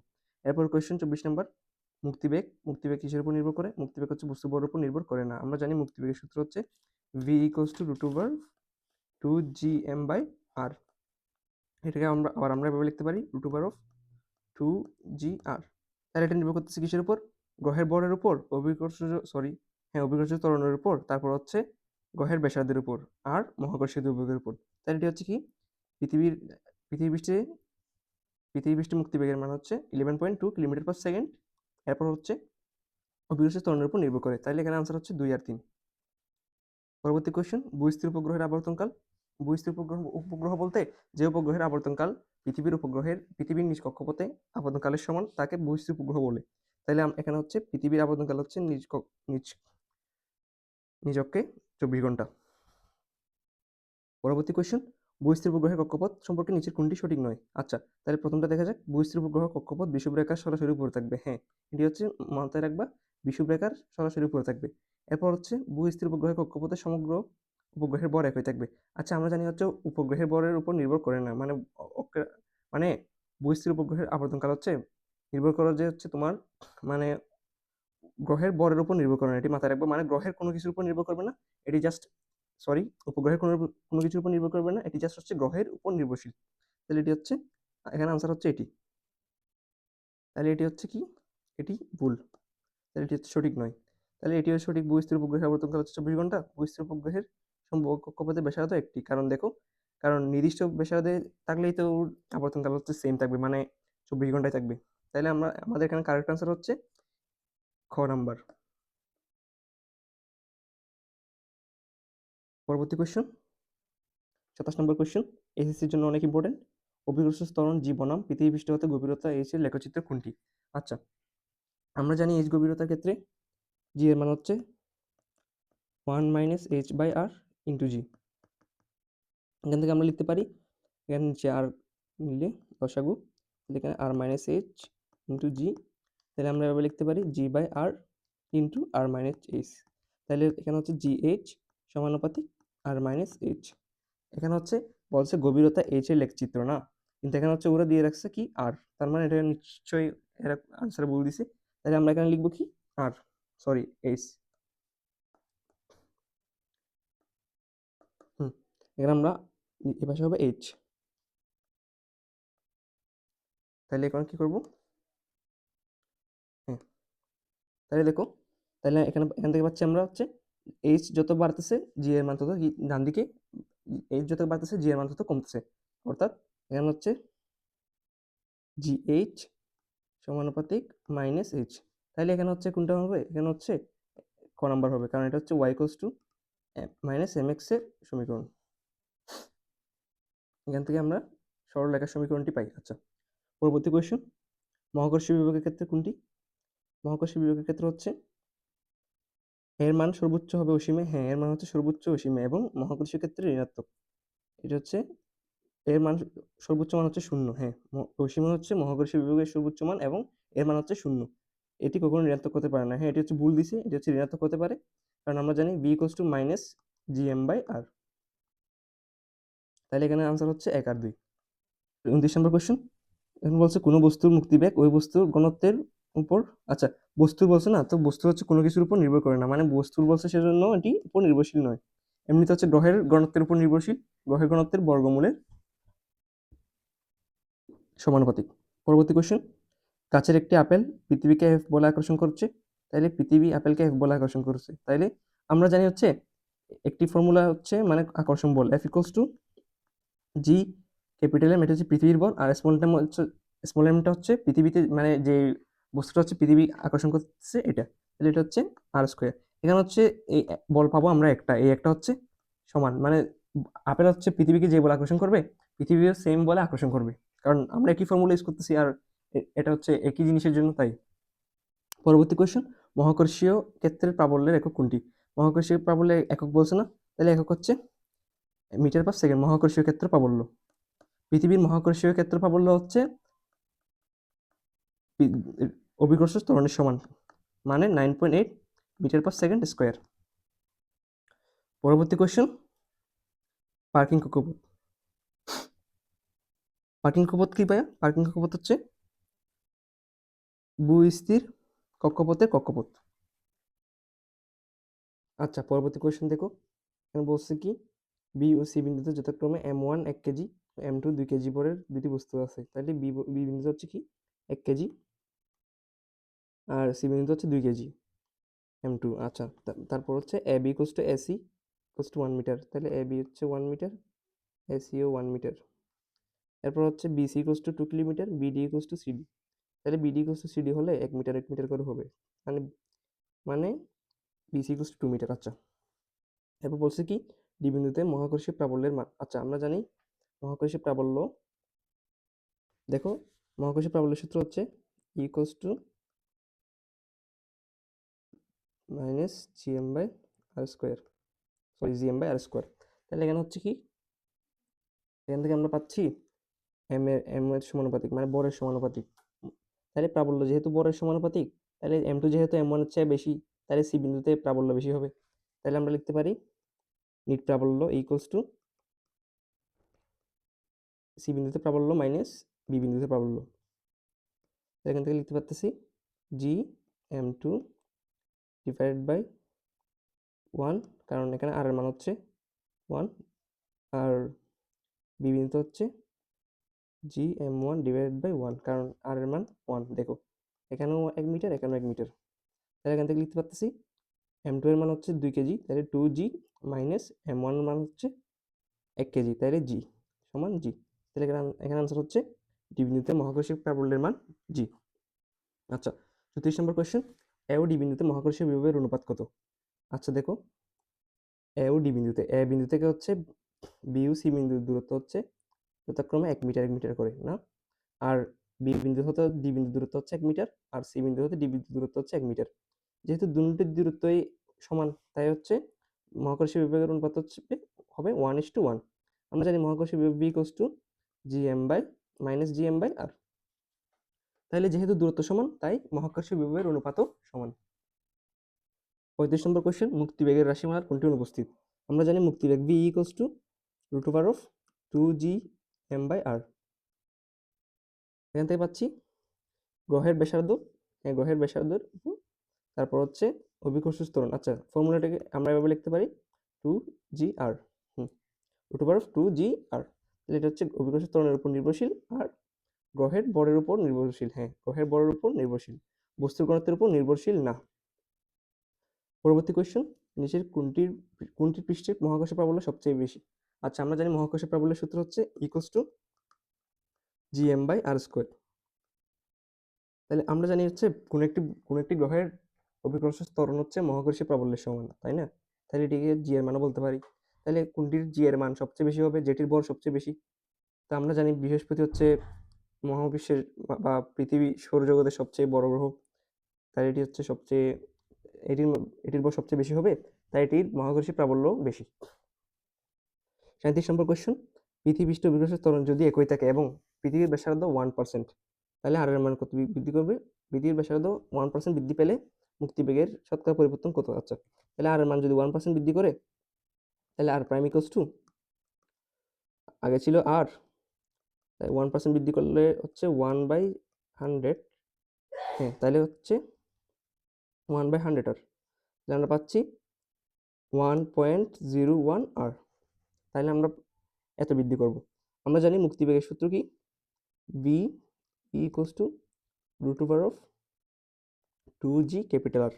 এরপর কোয়েশ্চেন 24 নম্বর, মুক্তিবেগ কিসের উপর নির্ভর করে? মুক্তিবেগ হচ্ছে বস্তুর ভরের উপর নির্ভর করে না। আমরা জানি মুক্তিবেগের সূত্র হচ্ছে v = √2gm/r। এটাকে আমরা এভাবে লিখতে পারি √2gr। তাহলে এটা নির্ভর করতেছে কিসের উপর? গ্রহের ভরের উপর, অভিকর্ষজ ত্বরণের উপর, তারপর হচ্ছে গ্রহের ব্যাসার্ধের উপর, আর মহাকর্ষীয় দুর্যোগের উপর। তাহলে এটি হচ্ছে কি পৃথিবীর পৃথিবী মুক্তিবেগের মান হচ্ছে 11.2 কিলোমিটার/সেকেন্ড। এরপর হচ্ছে অভিকর্ষজ ত্বরণের উপর নির্ভর করে। তাহলে এখানে আনসার হচ্ছে 2 আর 3। পরবর্তী কোয়েশ্চেন, ভূস্থির উপগ্রহের আবর্তনকাল। ভূস্থির উপগ্রহ বলতে যে উপগ্রহের আবর্তনকাল পৃথিবীর নিজ কক্ষপথে আবর্তনকালের সমান তাকে ভূস্থির উপগ্রহ বলে। তাহলে এখানে হচ্ছে পৃথিবীর আবর্তনকাল হচ্ছে নিজ অক্ষে 24 ঘন্টা। পরবর্তী কোয়েশ্চেন, ভূস্থির উপগ্রহের কক্ষপথ সম্পর্কে নিচের কোনটি সঠিক নয়? আচ্ছা, তাহলে প্রথমটা দেখা যাক। ভূস্থির উপগ্রহের কক্ষপথ বিষুবরেখার সরাসরি উপরে থাকবে। হ্যাঁ, এটি হচ্ছে মাথায় রাখবা, বিষুবরেখার সরাসরি উপরে থাকবে। এরপর হচ্ছে ভূস্থির উপগ্রহের কক্ষপথের সমগ্র উপগ্রহের ভর একই থাকবে। আচ্ছা, আমরা জানি হচ্ছে উপগ্রহের ভরের উপর নির্ভর করে না, মানে ভূস্থির উপগ্রহের আবর্তনকাল হচ্ছে নির্ভর করে যে হচ্ছে তোমার মানে গ্রহের ভরের উপর নির্ভর করে না। এটি মাথায় রাখবে, মানে গ্রহের কোনো কিছুর উপর নির্ভর করবে না। এটি জাস্ট উপগ্রহের কোনো কিছুর উপর নির্ভর করবে না, এটি জাস্ট হচ্ছে গ্রহের উপর নির্ভরশীল। তাহলে এটি হচ্ছে এখানে আনসার হচ্ছে এটি। তাহলে এটি হচ্ছে কি? এটি ভুল। তাহলে এটি হচ্ছে সঠিক নয়। তাহলে এটি হচ্ছে সঠিক। ভূস্থির উপগ্রহের আবর্তনকাল হচ্ছে 24 ঘন্টা। ভূস্থির উপগ্রহের কক্ষপথের ব্যাসার্ধ একটি। কারণ নির্দিষ্ট ব্যাসার্ধে থাকলেই তো আবর্তনকাল হচ্ছে সেম থাকবে, মানে 24 ঘন্টায় থাকবে। তাহলে আমাদের এখানে কারেক্ট আনসার হচ্ছে খ নাম্বার। পরবর্তী কোয়েশ্চেন, 27 নম্বর কোয়েশ্চেন, এসএসসির জন্য অনেক ইম্পর্টেন্ট। অভিকর্ষজ ত্বরণ জি বনাম পৃথিবী পৃষ্ঠ হতে গভীরতা এইচ এর লেখচিত্র কোনটি? আচ্ছা, আমরা জানি এইচ গভীরতার ক্ষেত্রে জি এর মান হচ্ছে 1 - h/r × g। এখান থেকে আমরা লিখতে পারি, এখানে নিচে আর নিলে লসাগু, এখানে r - h × g। তাহলে আমরা এভাবে লিখতে পারি g/r × r - h। তাহলে এখানে হচ্ছে gh সমানুপাতিক r - h। এখানে হচ্ছে বলছে গভীরতা h এর লেখচিত্র না, কিন্তু এখানে হচ্ছে ওরা দিয়ে রাখছে কি r, তার মানে এটা নিশ্চয়ই এরা আনসারে বলে দিছে। তাহলে আমরা এখানে লিখবো কি h। এখানে আমরা এ পাশে হবে h। তাহলে এখন কি করব? হ্যাঁ, তাহলে দেখো, তাহলে এখান থেকে পাচ্ছি আমরা হচ্ছে h যত বাড়তেছে জি এর মান তত ডান দিকে, h যত বাড়তেছে জি এর মান তত কমতেছে। অর্থাৎ এখানে হচ্ছে gh সমানুপাতিক -h। তাহলে এখানে হচ্ছে কোনটা হবে? এখানে হচ্ছে ক নাম্বার হবে, কারণ এটা হচ্ছে y - mx এর সমীকরণ। এখান থেকে আমরা সরলরেখার সমীকরণটি পাই। আচ্ছা, পরবর্তী কোয়েশ্চেন, মহাকর্ষীয় বিভবের ক্ষেত্রে কোনটি? মহাকর্ষীয় বিভবের ক্ষেত্রে হচ্ছে এর মান সর্বোচ্চ হবে অসীমে। হ্যাঁ, এর মান হচ্ছে সর্বোচ্চ অসীমে এবং মহাকর্ষীয় ক্ষেত্রে ঋণাত্মক। এটা হচ্ছে এর মান সর্বোচ্চ মান হচ্ছে 0। হ্যাঁ, অসীমে হচ্ছে মহাকর্ষীয় বিভবের সর্বোচ্চ মান এবং এর মান হচ্ছে 0। এটি কখনো ঋণাত্মক হতে পারে না। হ্যাঁ, এটি হচ্ছে ভুল দিছে, এটি হচ্ছে ঋণাত্মক হতে পারে, কারণ আমরা জানি v = -gm/r। তাহলে এখানে আনসার হচ্ছে 1 আর 2। 29 নম্বর কোয়েশ্চেন, এখন বলছে কোনো বস্তুর মুক্তিবেগ ওই বস্তুর ঘনত্বের উপর। আচ্ছা, বস্তু বলছে না, তো বস্তু হচ্ছে কোনো কিছুর উপর নির্ভর করে না, মানে বস্তুর বলছে সেজন্য এটি উপর নির্ভরশীল নয়। এমনিতে হচ্ছে গ্রহের ঘনত্বের উপর নির্ভরশীল, গ্রহের ঘনত্বের বর্গমূলের সমানুপাতিক। পরবর্তী কোয়েশ্চেন, কাছের একটি আপেল পৃথিবীকে F বলে আকর্ষণ করছে। তাইলে পৃথিবী আপেলকে F বলে আকর্ষণ করছে। তাইলে আমরা জানি হচ্ছে একটি ফর্মুলা হচ্ছে মানে আকর্ষণ বল F = g ক্যাপিটাল M, এটা হচ্ছে পৃথিবীর বল, আর স্মল এমটা হচ্ছে পৃথিবীতে মানে যে বস্তুটা হচ্ছে পৃথিবী আকর্ষণ করতেছে এটা। তাহলে এটা হচ্ছে r²। এখানে হচ্ছে এই বল পাবো আমরা একটা, এই একটা হচ্ছে সমান, মানে আপেল হচ্ছে পৃথিবীকে যে বল আকর্ষণ করবে, পৃথিবীও সেম বলে আকর্ষণ করবে, কারণ আমরা একই ফর্মুলা ইউজ করতেছি আর এটা হচ্ছে একই জিনিসের জন্য। তাই পরবর্তী কোয়েশ্চেন, মহাকর্ষীয় ক্ষেত্রের প্রাবল্যের একক কোনটি? মহাকর্ষীয় প্রাবল্যের একক বলছে না, তাহলে একক হচ্ছে মিটার/সেকেন্ড। মহাকর্ষীয় ক্ষেত্র প্রাবল্য, পৃথিবীর মহাকর্ষীয় ক্ষেত্র প্রাবল্য হচ্ছে অভিকর্ষজ ত্বরণের সমান, মানে 9.8 মিটার/সেকেন্ড²। পরবর্তী কোয়েশ্চেন, পার্কিং কক্ষপথ। পার্কিং কক্ষপথ কি ভাইয়া? পার্কিং কক্ষপথ হচ্ছে ভূস্থির কক্ষপথের কক্ষপথ। আচ্ছা, পরবর্তী কোয়েশ্চেন দেখো। এখানে বলছে কি বি ও সি বিন্দুতে যথাক্রমে M1 1 কেজি, M2 2 কেজি ভরের দুটি বস্তু আছে। তাহলে বি বিন্দুতে হচ্ছে কি 1 কেজি আর সি বিন্দুতে হচ্ছে 2 কেজি M2। আচ্ছা, তারপর হচ্ছে AB equals to AC equals to 1 metre. তাহলে AB হচ্ছে 1 মিটার, ACও 1 মিটার। এরপর হচ্ছে BC equals to 2 kilometre, BD equals to CD। তাহলে BD ইকুয়ালস টু CD হলে 1 মিটার 1 মিটার করে হবে। মানে মানে BC ইকুয়ালস টু 2 মিটার। আচ্ছা, এরপর বলছে কি ডি বিন্দুতে মহাকর্ষীয় প্রাবল্যের মান। আচ্ছা, আমরা জানি মহাকর্ষীয় প্রাবল্য, দেখো মহাকর্ষীয় প্রাবল্যের সূত্র হচ্ছে E equals to minus GM by R square, sorry GM by R square. তাহলে এখানে হচ্ছে কি এখান থেকে আমরা পাচ্ছি এম এর সমানুপাতিক, মানে বরের সমানুপাতিক। তাহলে প্রাবল্য যেহেতু বরের সমানুপাতিক, তাহলে M2 যেহেতু M1 এর চেয়ে বেশি, তাহলে সি বিন্দুতে প্রাবল্য বেশি হবে। তাহলে আমরা লিখতে পারি নিট প্রাবল্য ইকুয়ালস টু সি বিন্দুতে প্রাবল্য মাইনাস বি বিন্দুতে প্রাবল্য। এখান থেকে লিখতে পারতেছি জি M2 ডিভাইডেড বাই 1, কারণ এখানে আর এর মান হচ্ছে 1 আর বি বিন্দুতে হচ্ছে জি M1 ডিভাইডেড বাই 1, কারণ আর এর মান 1। দেখো এখানেও 1 মিটার, এখানেও 1 মিটার। তাহলে এখান থেকে লিখতে পারতেছি M2 এর মান হচ্ছে 2 কেজি, তাহলে 2G মাইনাস M1 এর মান হচ্ছে 1 কেজি, তাহলে G সমান G। তাহলে এখানে আনসার হচ্ছে ডি বিন্দুতে মহাকর্ষীয় প্রাবল্যের মান G। আচ্ছা, 34 নম্বর কোয়েশ্চেন, এ ও ডি বিন্দুতে মহাকর্ষীয় বিভবের অনুপাত কত? আচ্ছা দেখো, এ ও ডি বিন্দুতে, এ বিন্দু থেকে হচ্ছে বি ও সি বিন্দুর দূরত্ব হচ্ছে যথাক্রমে 1 মিটার 1 মিটার করে না, আর বি বিন্দু হতে ডি বিন্দু দূরত্ব হচ্ছে 1 মিটার, আর সি বিন্দু হতে ডি বিন্দু দূরত্ব হচ্ছে 1 মিটার। যেহেতু দুটির দূরত্বই সমান, তাই হচ্ছে মহাকর্ষীয় বিভবের অনুপাত হবে 1:1। আমরা জানি মহাকর্ষীয় বিভব b equals to GM by minus GM by r. তাহলে যেহেতু দূরত্ব সমান, তাই মহাকর্ষীয় বিভবের অনুপাতও সমান। 35 নম্বর কোয়েশ্চেন, মুক্তিবেগের রাশিমালার কোনটি অনুপস্থিত? আমরা জানি মুক্তিবেগ v equals to root over of 2gm by r. এখান থেকে পাচ্ছি গ্রহের ব্যাসার্ধ, গ্রহের ব্যাসার্ধের উপর, তারপর হচ্ছে অভিকর্ষ ত্বরণ। আচ্ছা, ফর্মুলাটাকে আমরা এভাবে লিখতে পারি 2gr, root over of 2gr। তাহলে এটা হচ্ছে অভিকর্ষ ত্বরণের উপর নির্ভরশীল আর গ্রহের বরের উপর নির্ভরশীল। হ্যাঁ, গ্রহের বরের উপর নির্ভরশীল, বস্তুর ঘনত্বের উপর নির্ভরশীল না। পরবর্তী কোয়েশ্চেন, নিচের কোনটি পৃষ্ঠের মহাকর্ষ প্রাবল্য সবচেয়ে বেশি? আচ্ছা, আমরা জানি মহাকর্ষ প্রাবল্যের সূত্র হচ্ছে equals to GM by R square. তাহলে আমরা জানি হচ্ছে কোন একটি গ্রহের অভিকর্ষ ত্বরণ হচ্ছে মহাকর্ষীয় প্রাবল্যের সমান, তাই না? তাহলে এটিকে জি এর মানও বলতে পারি। তাহলে কোনটির জি এর মান সবচেয়ে বেশি হবে, যেটির ভর সবচেয়ে বেশি? তা আমরা জানি বৃহস্পতি হচ্ছে মহাবিশ্বের বা পৃথিবী সৌরজগতের সবচেয়ে বড় গ্রহ, তাই এটি হচ্ছে সবচেয়ে এটির ভর সবচেয়ে বেশি হবে, তাই এটির মহাকর্ষী প্রাবল্য বেশি। 37 নম্বর কোয়েশ্চেন, পৃথিবীষ্ঠ অভিকর্ষ ত্বরণ যদি একই থাকে এবং পৃথিবীর ব্যাসার্ধ 1%, তাহলে আর এর মান কত বৃদ্ধি করবে? পৃথিবীর ব্যাসার্ধ 1% বৃদ্ধি পেলে মুক্তিবেগের শতকরা পরিবর্তন কত? আচ্ছা, তাহলে আর এর মান যদি 1% বৃদ্ধি করে, তাহলে আর প্রাইম ইকুয়ালস টু, আগে ছিল আর, তাই 1% বৃদ্ধি করলে হচ্ছে 1/100। হ্যাঁ, তাহলে হচ্ছে 1/100 আর, তাহলে আমরা পাচ্ছি 1.01 আর। তাহলে আমরা এত বৃদ্ধি করব। আমরা জানি মুক্তিবেগের সূত্র কি, V equals to root over of 2g capital R,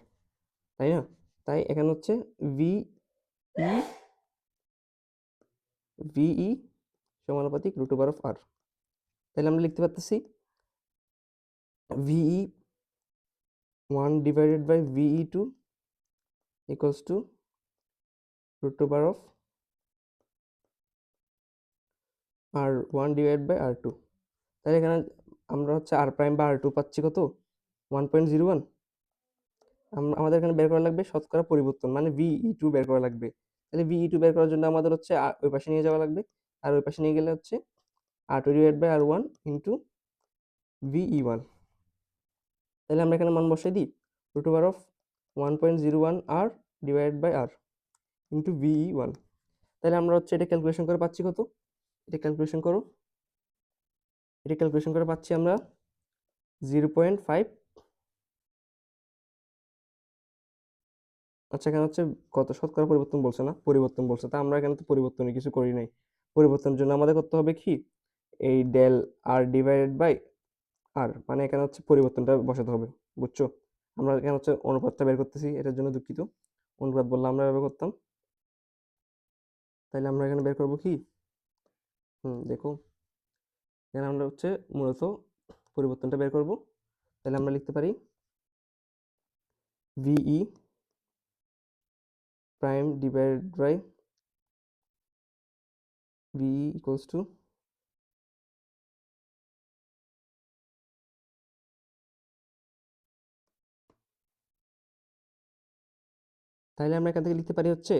তাই না? তাই এখানে হচ্ছে ভিই সমানুপাতিক রুট ওভার অফ আর। তাহলে আমরা লিখতে পারতেছি v e 1 divided by v e 2 equals to root over of r 1 divide by r 2। তাহলে এখানে আমরা হচ্ছে আর প্রাইম বা আর 2 পাচ্ছি কত? 1.01। আমাদের এখানে বের করা লাগবে শতকরা পরিবর্তন, মানে ভিই 2 বের করা লাগবে। তাহলে ভিই 2 বের করার জন্য আমাদের হচ্ছে ওই পাশে নিয়ে যাওয়া লাগবে, আর ওই পাশে নিয়ে গেলে হচ্ছে R2 divide by R1 into VE1। তাহলে আমরা এখানে মান বসাই দিই root over of 1.01 R divide by R into VE1। তাহলে আমরা হচ্ছে এটা ক্যালকুলেশন করে পাচ্ছি কত? এটা ক্যালকুলেশন করে পাচ্ছি আমরা 0.5 আচ্ছা, এখানে হচ্ছে কত শতকরা পরিবর্তন বলছে না, পরিবর্তন বলছে, তা আমরা এখানে তো পরিবর্তনের কিছু করি নাই। পরিবর্তনের জন্য আমাদের করতে হবে কি, এই ডেল আর ডিভাইডেড বাই আর, মানে এখানে হচ্ছে পরিবর্তনটা বসাতে হবে, বুঝছো? আমরা এখানে হচ্ছে অনুপাতটা বের করতেছি, এটার জন্য দুঃখিত। অনুপাত বললে আমরা এভাবে করতাম, তাহলে আমরা এখানে বের করবো কি, দেখো এখানে আমরা হচ্ছে মূলত পরিবর্তনটা বের করব। তাহলে আমরা লিখতে পারি VE prime divided by VE equals to, তাহলে আমরা এখান থেকে লিখতে পারি হচ্ছে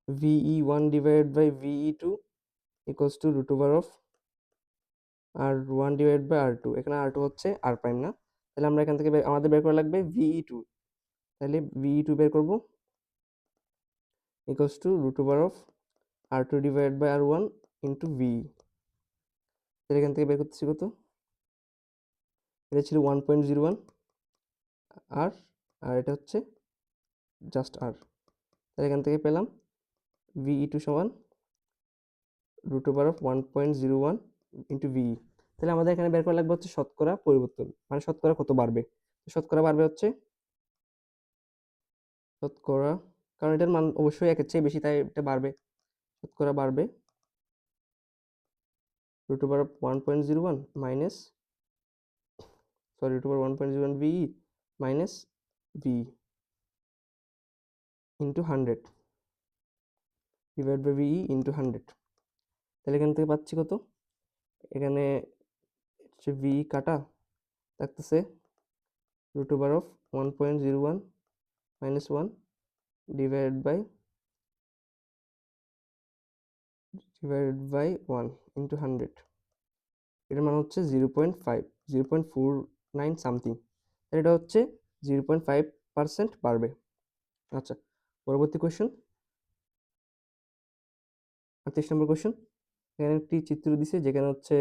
VE one divided by VE two equals to root over of R one divide by R two. এখানে আর টু হচ্ছে আর প্রাইম না, তাহলে আমরা এখান থেকে আমাদের বের করা লাগবে ভিই টু। তাহলে ভিই টু বের করবো equals to root over of R two divide by R one into VE. তাহলে এখান থেকে বের করতেছি কত, এটা ছিল 1.01 আর আর এটা হচ্ছে জাস্ট আর। তাহলে এখান থেকে পেলাম ভিই টু সমান root over of 1.01 into VE. তাহলে আমাদের এখানে বের করা লাগবে হচ্ছে শতকরা পরিবর্তন, মানে শতকরা কত বাড়বে। শতকরা বাড়বে হচ্ছে শতকরা, কারণ এটার মান অবশ্যই একের চেয়ে বেশি, তাই এটা বাড়বে, শতকরা বাড়বে root over of 1.01 minus, sorry, root over 1.01 VE minus VE into 100 divide by VE into 100। তাহলে এখান থেকে পাচ্ছি কত, এখানে হচ্ছে ভিই কাটা থাকতেছে root over of 1.01 minus 1 divided by 1 into 100। এটার মান হচ্ছে 0.5, 0.49 সামথিং। এটা হচ্ছে 0.5% বাড়বে। আচ্ছা, পরবর্তী কোয়েশ্চেন, 38 নম্বর কোয়েশ্চেন। এখানে একটি চিত্র দিছে যেখানে হচ্ছে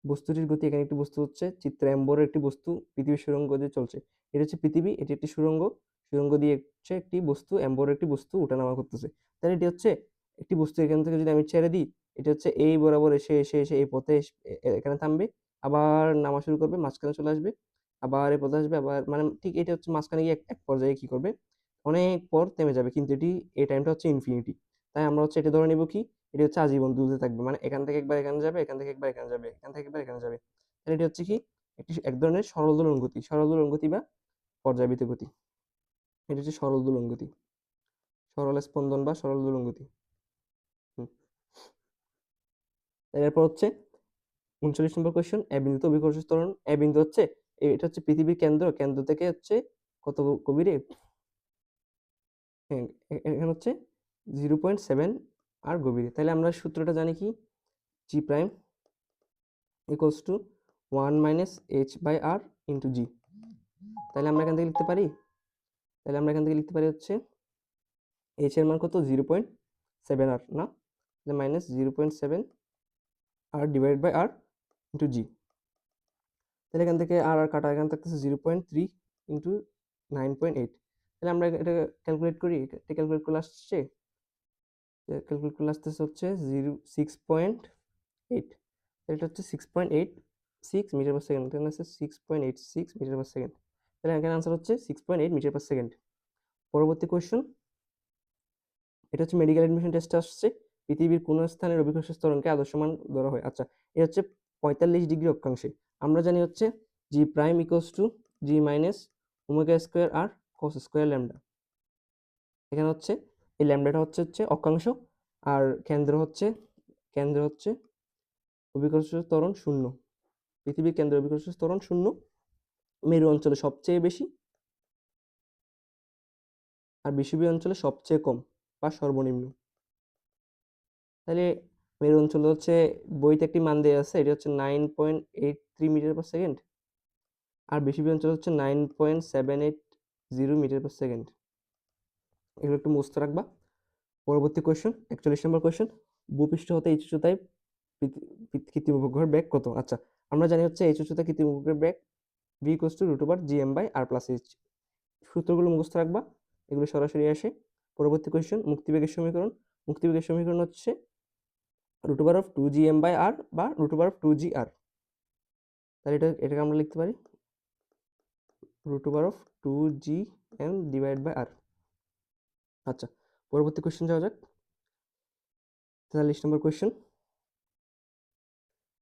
বস্তুটির গতি, এখানে একটি বস্তু হচ্ছে চিত্রে এম্বরের একটি বস্তু পৃথিবীর সুড়ঙ্গ দিয়ে চলছে। এটা হচ্ছে পৃথিবী, এটি একটি সুড়ঙ্গ, সুড়ঙ্গ দিয়ে হচ্ছে একটি বস্তু, এম্বরের একটি বস্তু ওঠানামা করতেছে। তাহলে এটি হচ্ছে একটি বস্তু, এখান থেকে যদি আমি ছেড়ে দিই, এটা হচ্ছে এই বরাবর এসে এসে এসে এই পথে এখানে থামবে, আবার নামা শুরু করবে, মাঝখানে চলে আসবে, আবার এই পথে আসবে, আবার মানে ঠিক এটা হচ্ছে মাঝখানে গিয়ে এক পর্যায়ে কি করবে, অনেক পর থেমে যাবে, কিন্তু এটি এই টাইমটা হচ্ছে ইনফিনিটি। তাই আমরা হচ্ছে এটা ধরে নিব কি, এটি হচ্ছে আজীবন দুলতে থাকবে, মানে এখান থেকে একবার এখানে যাবে, এখান থেকে একবার এখানে যাবে, এখান থেকে একবার এখানে যাবে। তাহলে এটি হচ্ছে কি, একটি এক ধরনের সরল দোলন গতি, সরল দোলন গতি বা পর্যায়বৃত্ত গতি। এটা হচ্ছে সরল দোলন গতি, সরল স্পন্দন বা সরল দোলন গতি। এরপর হচ্ছে 39 নম্বর কোয়েশ্চেন, এ বিন্দুতে অভিকর্ষ ত্বরণ। এ বিন্দু হচ্ছে এটা হচ্ছে পৃথিবীর কেন্দ্র, কেন্দ্র থেকে হচ্ছে কত গভীরে, হ্যাঁ এখানে হচ্ছে 0.7 আর গভীরে। তাহলে আমরা সূত্রটা জানি কি, g prime equals to 1 minus h by r into g. তাহলে আমরা এখান থেকে লিখতে পারি, হচ্ছে এইচ এর মান কত, 0.7 আর না, minus 0.7 r divide by r into g. তাহলে এখান থেকে আর আর কাটা, এখান থাকতেছে 0.3 ইন্টু 9.8। তাহলে আমরা এটা ক্যালকুলেট করি, এটা ক্যালকুলেট করলে আসছে, হচ্ছে 6.8, এটা হচ্ছে 6.86 মিটার পার সেকেন্ড, এখানে আছে 6.86 মিটার পার সেকেন্ড। তাহলে এখানে আনসার হচ্ছে 6.8 মিটার পার সেকেন্ড। পরবর্তী কোয়েশ্চেন, এটা হচ্ছে মেডিকেল অ্যাডমিশন টেস্টে আসছে, পৃথিবীর কোন স্থানের অভিকর্ষ ত্বরণকে আদর্শ মান ধরা হয়। আচ্ছা, এটা হচ্ছে 45 ডিগ্রি অক্ষাংশে। আমরা জানি হচ্ছে g prime equals to g minus omega square r cos square lambda. এখানে হচ্ছে এই ল্যামডাটা হচ্ছে অক্ষাংশ, আর কেন্দ্র হচ্ছে অভিকর্ষ ত্বরণ 0, পৃথিবীর কেন্দ্রের অভিকর্ষ ত্বরণ 0, মেরু অঞ্চলে সবচেয়ে বেশি আর বিষুবীয় অঞ্চলে সবচেয়ে কম বা সর্বনিম্ন। তাহলে মেরু অঞ্চলে হচ্ছে বইতে একটি মান দেওয়া আছে, এটা হচ্ছে 9.83 মিটার পার সেকেন্ড, আর বিষুবীয় অঞ্চল হচ্ছে 9.780 মিটার পার সেকেন্ড। এগুলো একটু মুস্ত রাখবা। পরবর্তী কোয়েশ্চেন, 41 নম্বর কোয়েশ্চেন, ভূপৃষ্ঠ হতে এই উচ্চতায় কৃত্রিম উপগ্রহের বেগ কত। আচ্ছা, আমরা জানি হচ্ছে এই উচ্চতায় কৃত্রিম উপগ্রহের বেগ v = √/gm/r+h। সূত্রগুলো মুখস্থ রাখবা, এগুলো সরাসরি আসে। পরবর্তী কোয়েশ্চেন, মুক্তিবেগের সমীকরণ। মুক্তিবেগের সমীকরণ হচ্ছে √2gm/r বা √2gr। তাহলে এটাকে আমরা লিখতে পারি √2gm/r। আচ্ছা, পরবর্তী কোয়েশ্চেন যাওয়া যাক। 43 নম্বর কোয়েশ্চেন,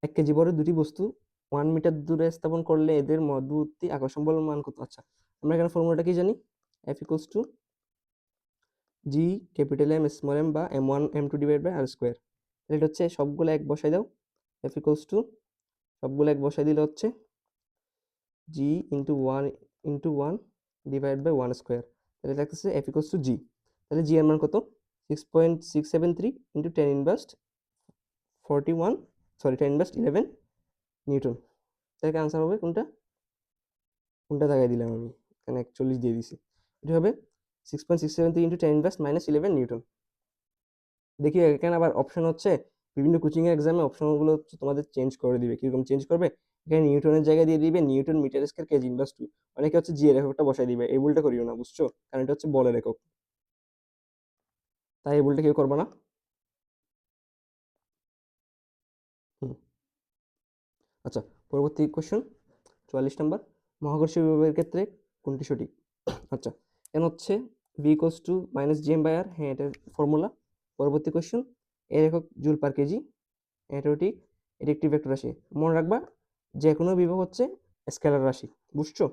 1 কেজি বড় দুটি বস্তু 1 মিটার দূরে স্থাপন করলে এদের মধ্যবর্তী আকর্ষণ বলের মান কত? আচ্ছা, আমরা এখানে ফর্মুলাটা কি জানি? F = g M m বা m1 m2/r²। তাহলে এটা হচ্ছে সবগুলো এক বসাই দাও। F = সবগুলো এক বসাই দিলে হচ্ছে g × 1 × 1 / 1²। তাহলে থাকতেছে F = g। তাহলে g এর মান কত? 6.673 × 10⁻11 নিউটন। তাহলে আনসার হবে কোনটা? কোনটা জায়গায় দিলাম আমি? এখানে 41 দিয়ে দিছি। এটা হবে 6.673 × 10⁻11 নিউটন। দেখি এখানে আবার অপশন হচ্ছে বিভিন্ন কোচিং এর এক্সামে অপশনগুলো হচ্ছে তোমাদের চেঞ্জ করে দিবে। কিরকম চেঞ্জ করবে? এখানে নিউটনের জায়গায় দিয়ে দিবে newton metre square KG inverse 2। অনেকে হচ্ছে জি এর এককটা বসায় দিবে। এই ভুলটা করিও না, বুঝছো? কারণ এটা হচ্ছে বলের একক, তাই এই ভুলটা কেউ করবে না। আচ্ছা, পরবর্তী কোশ্চেন 44 নম্বর, মহাকর্ষীয় বিভবের ক্ষেত্রে কোনটি সঠিক? আচ্ছা, এখানে হচ্ছে v = -gm/r। হ্যাঁ, এটার ফর্মুলা। পরবর্তী কোশ্চেন, এর একক জুল পার কেজি। এটাও ঠিক। এটি একটি ভেক্টর রাশি। মনে রাখবা যে কোনো বিভব হচ্ছে স্কেলার রাশি, বুঝছো?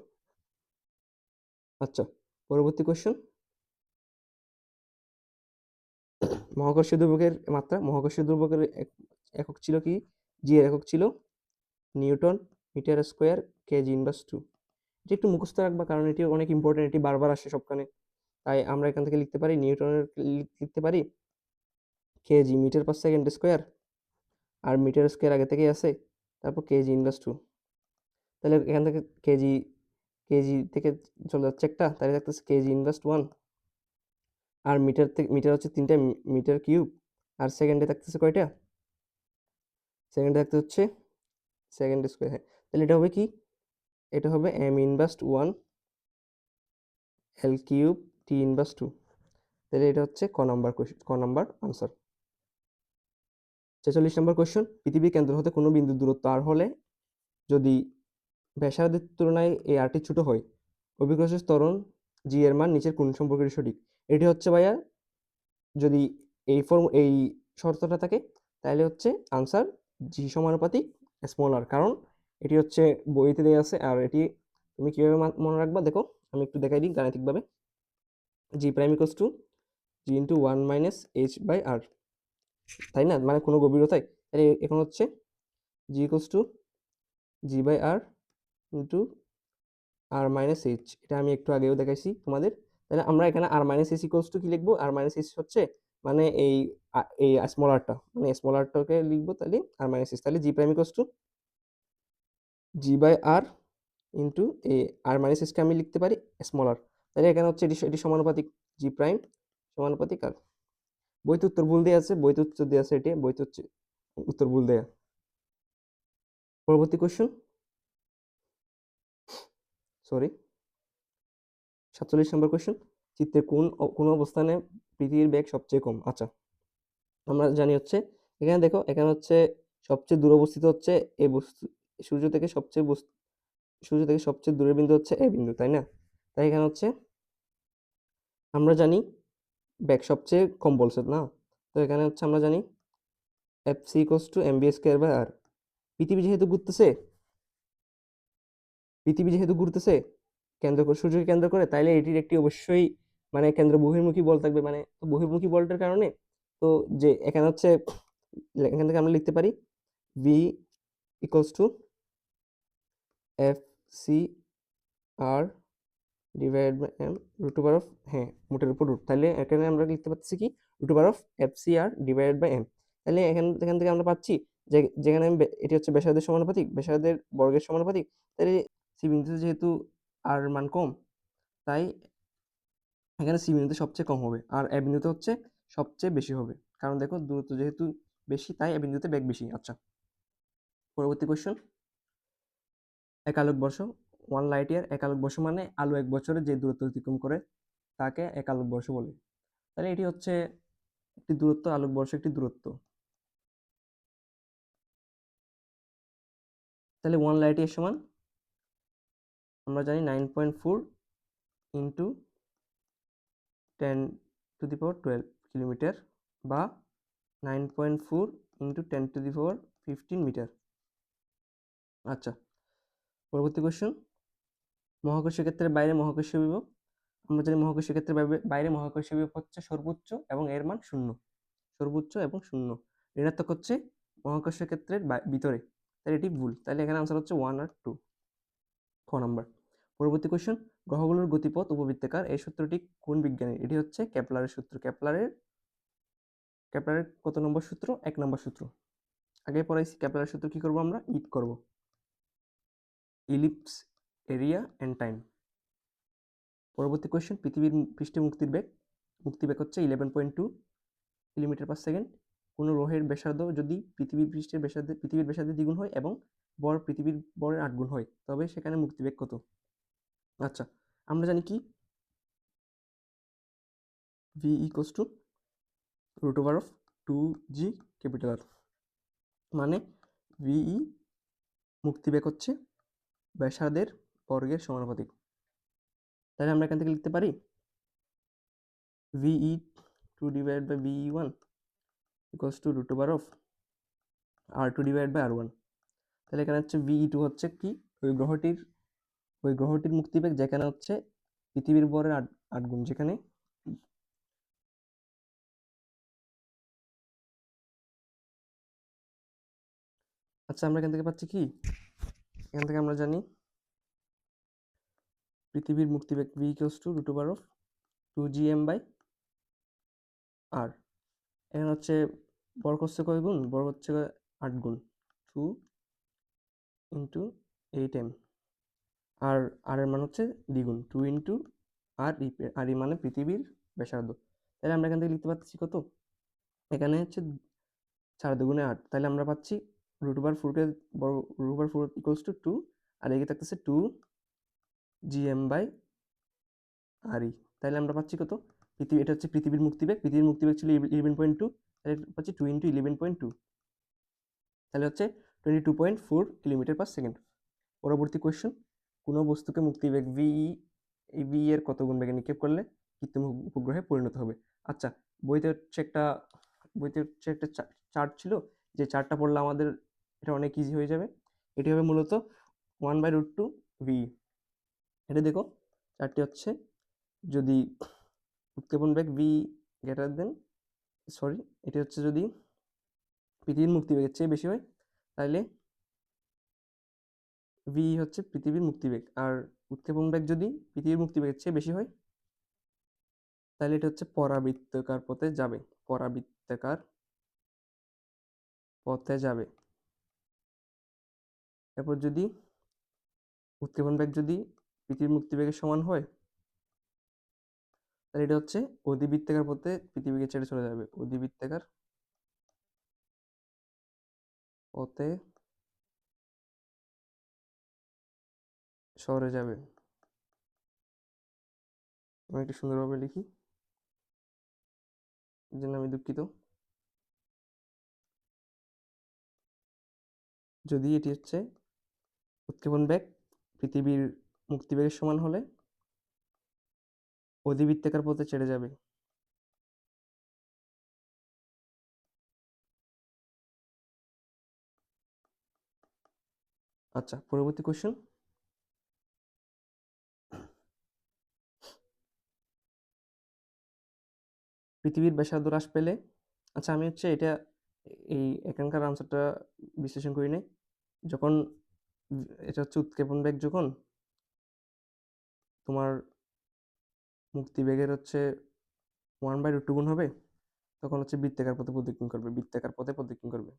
আচ্ছা, পরবর্তী কোশ্চেন, মহাকর্ষীয় দুর্বকের মাত্রা। মহাকর্ষীয় দুর্বকের একক ছিল কি? জি এর একক ছিল newton metre square KG inverse 2। এটি একটু মুখস্থ রাখবা, কারণ এটি অনেক ইম্পর্টেন্ট, এটি বারবার আসে সবখানে। তাই আমরা এখান থেকে লিখতে পারি নিউটনের লিখতে পারি kg metre per second square, আর মিটার স্কয়ার আগে থেকেই আছে, তারপর কেজি ইনভার্স 2। তাহলে এখান থেকে কেজি কেজি থেকে চলে যাচ্ছে একটা, তাহলে থাকতেছে কেজি ইনভার্স 1। আর মিটার থেকে মিটার হচ্ছে 3টা মিটার কিউব। আর সেকেন্ডে থাকতেছে কয়টা? সেকেন্ডে থাকতে হচ্ছে সেকেন্ড স্কয়ার। হ্যাঁ, তাহলে এটা হবে কি? এটা হবে m inverse 1 l cube t inverse 2। তাহলে এটা হচ্ছে ক নাম্বার আনসার। 46 নম্বর কোশ্চেন, পৃথিবীর কেন্দ্র হতে কোনো বিন্দুর দূরত্ব r হলে যদি ব্যাসার্ধের তুলনায় এই rটি ছোট হয়, অভিকর্ষের ত্বরণ g এর মান নিচের কোন সম্পর্কটি সঠিক? এটি হচ্ছে ভাইয়া, যদি এই শর্তটা থাকে তাহলে হচ্ছে আনসার g সমানুপাতিক স্মল r। কারণ এটি হচ্ছে বইতে দেওয়া আছে, আর এটি তুমি কিভাবে মনে রাখবা দেখো, আমি একটু দেখাই দিই গাণিতিকভাবে। g prime equals to g into 1 - h/r, তাই না? মানে কোনো গভীরতায়। তাহলে এখন হচ্ছে g equals to g/r into r - h। এটা আমি একটু আগেও দেখাইছি তোমাদের। তাহলে আমরা এখানে r - h ইকুয়ালস টু কি লিখবো? r - h হচ্ছে মানে এই স্মল আরটা, মানে স্মল আরটাকে লিখবো, তাহলে r - h। তাহলে g prime equals two g/r into r - h কে আমি লিখতে পারি স্মল আর। তাহলে এখানে হচ্ছে এটি সমানুপাতিক g প্রাইম সমানুপাতিক r। বইতে উত্তর ভুল দেওয়া আছে, বইতে উত্তর দেওয়া আছে, এটি বইতে হচ্ছে উত্তর ভুল দেয়া। পরবর্তী কোশ্চেন, সরি 47 নম্বর কোশ্চেন, চিত্রে কোন অবস্থানে পৃথিবীর বেগ সবচেয়ে কম? আচ্ছা, আমরা জানি হচ্ছে এখানে দেখো, এখানে হচ্ছে সবচেয়ে দূর অবস্থিত হচ্ছে এই বস্তু, সূর্য থেকে সবচেয়ে দূরের বিন্দু হচ্ছে এ বিন্দু, তাই না? তাই এখানে হচ্ছে আমরা জানি বেগ সবচেয়ে কম বলছে না, তো এখানে হচ্ছে আমরা জানি fc = mv²/r। পৃথিবী যেহেতু ঘুরতেছে, সূর্যকে কেন্দ্র করে, তাইলে এটির একটি অবশ্যই মানে কেন্দ্র বহির্মুখী বল থাকবে। মানে বহির্মুখী বলটার কারণে তো যে এখানে হচ্ছে এখান থেকে আমরা লিখতে পারি v = fc/r / m √, হ্যাঁ, মোটের উপর রুট। তাহলে এখানে আমরা লিখতে পাচ্ছি কি √fc/r / m। তাহলে এখান থেকে আমরা পাচ্ছি যে যেখানে এটি হচ্ছে ব্যাসার্ধের সমানুপাতিক, ব্যাসার্ধের বর্গের সমানুপাতিক, তাহলে সি বিন্দুতে যেহেতু আর মান কম, তাই এখানে সি বিন্দুতে সবচেয়ে কম হবে, আর এ বিন্দুতে হচ্ছে সবচেয়ে বেশি হবে। কারণ দেখো দূরত্ব যেহেতু বেশি, তাই এ বিন্দুতে বেগ বেশি। আচ্ছা, পরবর্তী কোশ্চেন, এক আলোকবর্ষ 1 লাইট ইয়ার, এক আলোকবর্ষ মানে আলো 1 বছরে যে দূরত্ব অতিক্রম করে তাকে 1 আলোকবর্ষ বলে। তাহলে এটি হচ্ছে একটি দূরত্ব, আলোকবর্ষ একটি দূরত্ব। তাহলে 1 লাইট ইয়ার সমান আমরা জানি 9.4 ইন্টু 10⁻12 কিলোমিটার বা 9.4 ইন্টু 10⁻15 মিটার। আচ্ছা, পরবর্তী কোয়েশ্চেন, মহাকর্ষীয় ক্ষেত্রের বাইরে মহাকর্ষীয় বিভব। আমরা জানি মহাকর্ষীয় ক্ষেত্রের বাইরে মহাকর্ষীয় বিভব হচ্ছে সর্বোচ্চ এবং এর মান 0। সর্বোচ্চ এবং 0। ঋণাত্মক হচ্ছে মহাকর্ষীয় ক্ষেত্রের ভিতরে। তাহলে এটি ভুল। তাহলে এখানে আনসার হচ্ছে 1 আর 2, খ নাম্বার। পরবর্তী কোয়েশ্চেন, গ্রহগুলোর গতিপথ উপবৃত্তাকার। এই সূত্রটি কোন বিজ্ঞানী? এটি হচ্ছে কেপলারের সূত্র। কেপলারের কত নম্বর সূত্র? 1 নম্বর সূত্র। আগে পড়াইছি। কেপলারের সূত্র কি করব আমরা? ইট করব, ইলিপস এরিয়া এন্ড টাইম। পরবর্তী কোয়েশ্চেন, পৃথিবীর পৃষ্ঠে মুক্তিবেগ হচ্ছে 11.2 কিলোমিটার পার সেকেন্ড। কোন গ্রহের ব্যাসার্ধ যদি পৃথিবীর ব্যাসার্ধের দ্বিগুণ হয় এবং ভর পৃথিবীর ভরের 8 গুণ হয় তবে সেখানে মুক্তিবেগ কত? আচ্ছা, আমরা জানি কি v equals to √2g capital R, মানে VE মুক্তিবেগ হচ্ছে ব্যাসার্ধের বর্গের সমানুপাতিক। তাহলে আমরা এখান থেকে লিখতে পারি VE2 divided by VE1 equals to √R2/R1। তাহলে এখানে হচ্ছে VE2 হচ্ছে কি? ওই গ্রহটির মুক্তিবেগ যেখানে হচ্ছে পৃথিবীর ভরের 8 গুণ, যেখানে আচ্ছা আমরা এখান থেকে পাচ্ছি কি? এখান থেকে আমরা জানি পৃথিবীর মুক্তিবেগ v equals to √2gm/r। এখানে হচ্ছে বর্গ হচ্ছে কয় গুণ? বর্গ হচ্ছে 8 গুণ, 2 ইন্টু 8m। আর এর মান হচ্ছে দ্বিগুণ, 2 ইন্টু আর ই মানে পৃথিবীর ব্যাসার্ধ। তাহলে আমরা এখান থেকে লিখতে পাচ্ছি কত? এখানে হচ্ছে 4 দুগুণে 8। তাহলে আমরা পাচ্ছি √4 ইকুয়ালস টু 2, আর এদিকে থাকতেছে 2gm/re। তাহলে আমরা পাচ্ছি কত? এটা হচ্ছে পৃথিবীর মুক্তিবেগ ছিল 11.2, তাহলে পাচ্ছি 2 ইন্টু 11.2, তাহলে হচ্ছে 22.4 কিলোমিটার পার সেকেন্ড। পরবর্তী কোয়েশ্চেন, কোনো বস্তুকে মুক্তিবেগ এই ভি এর কত গুণ বেগে নিক্ষেপ করলে কৃত্রিম উপগ্রহে পরিণত হবে? আচ্ছা, বইতে হচ্ছে একটা চার্ট ছিল, যে চার্টটা পড়লে আমাদের এটা অনেক ইজি হয়ে যাবে। এটি হবে মূলত 1/√2 ভি। এটা দেখো, চার্টটি হচ্ছে যদি উৎক্ষেপণ বেগ ভি গ্রেটার দেন এটি হচ্ছে যদি পৃথিবীর মুক্তিবেগের চেয়ে বেশি হয় তাহলে ভি হচ্ছে পৃথিবীর মুক্তিবেগ, আর উৎক্ষেপণ বেগ যদি পৃথিবীর মুক্তিবেগের চেয়ে বেশি হয় তাহলে এটা হচ্ছে পরাবৃত্তাকার পথে যাবে। পরাবৃত্তাকার পথে যাবে। এরপর যদি উৎক্ষেপণ বেগ যদি পৃথিবীর মুক্তিবেগের সমান হয় তাহলে এটা হচ্ছে অধিবৃত্তাকার পথে পৃথিবীকে ছেড়ে চলে যাবে। অধিবৃত্তাকার পথে সরে যাবে। আমি একটু সুন্দরভাবে লিখি, এর জন্য আমি দুঃখিত। যদি এটি হচ্ছে উৎক্ষেপণ বেগ পৃথিবীর মুক্তিবেগের সমান হলে অধিবৃত্তাকার পথে ছেড়ে যাবে। আচ্ছা, পরবর্তী কোশ্চেন, পৃথিবীর ব্যাসার্ধ হ্রাস পেলে, আচ্ছা আমি হচ্ছে এটা এখানকার আনসারটা বিশ্লেষণ করি নাই। যখন এটা হচ্ছে উৎক্ষেপণ বেগ যখন তোমার মুক্তিবেগের হচ্ছে 1/√2 গুণ হবে তখন হচ্ছে বৃত্তাকার পথে প্রদক্ষিণ করবে।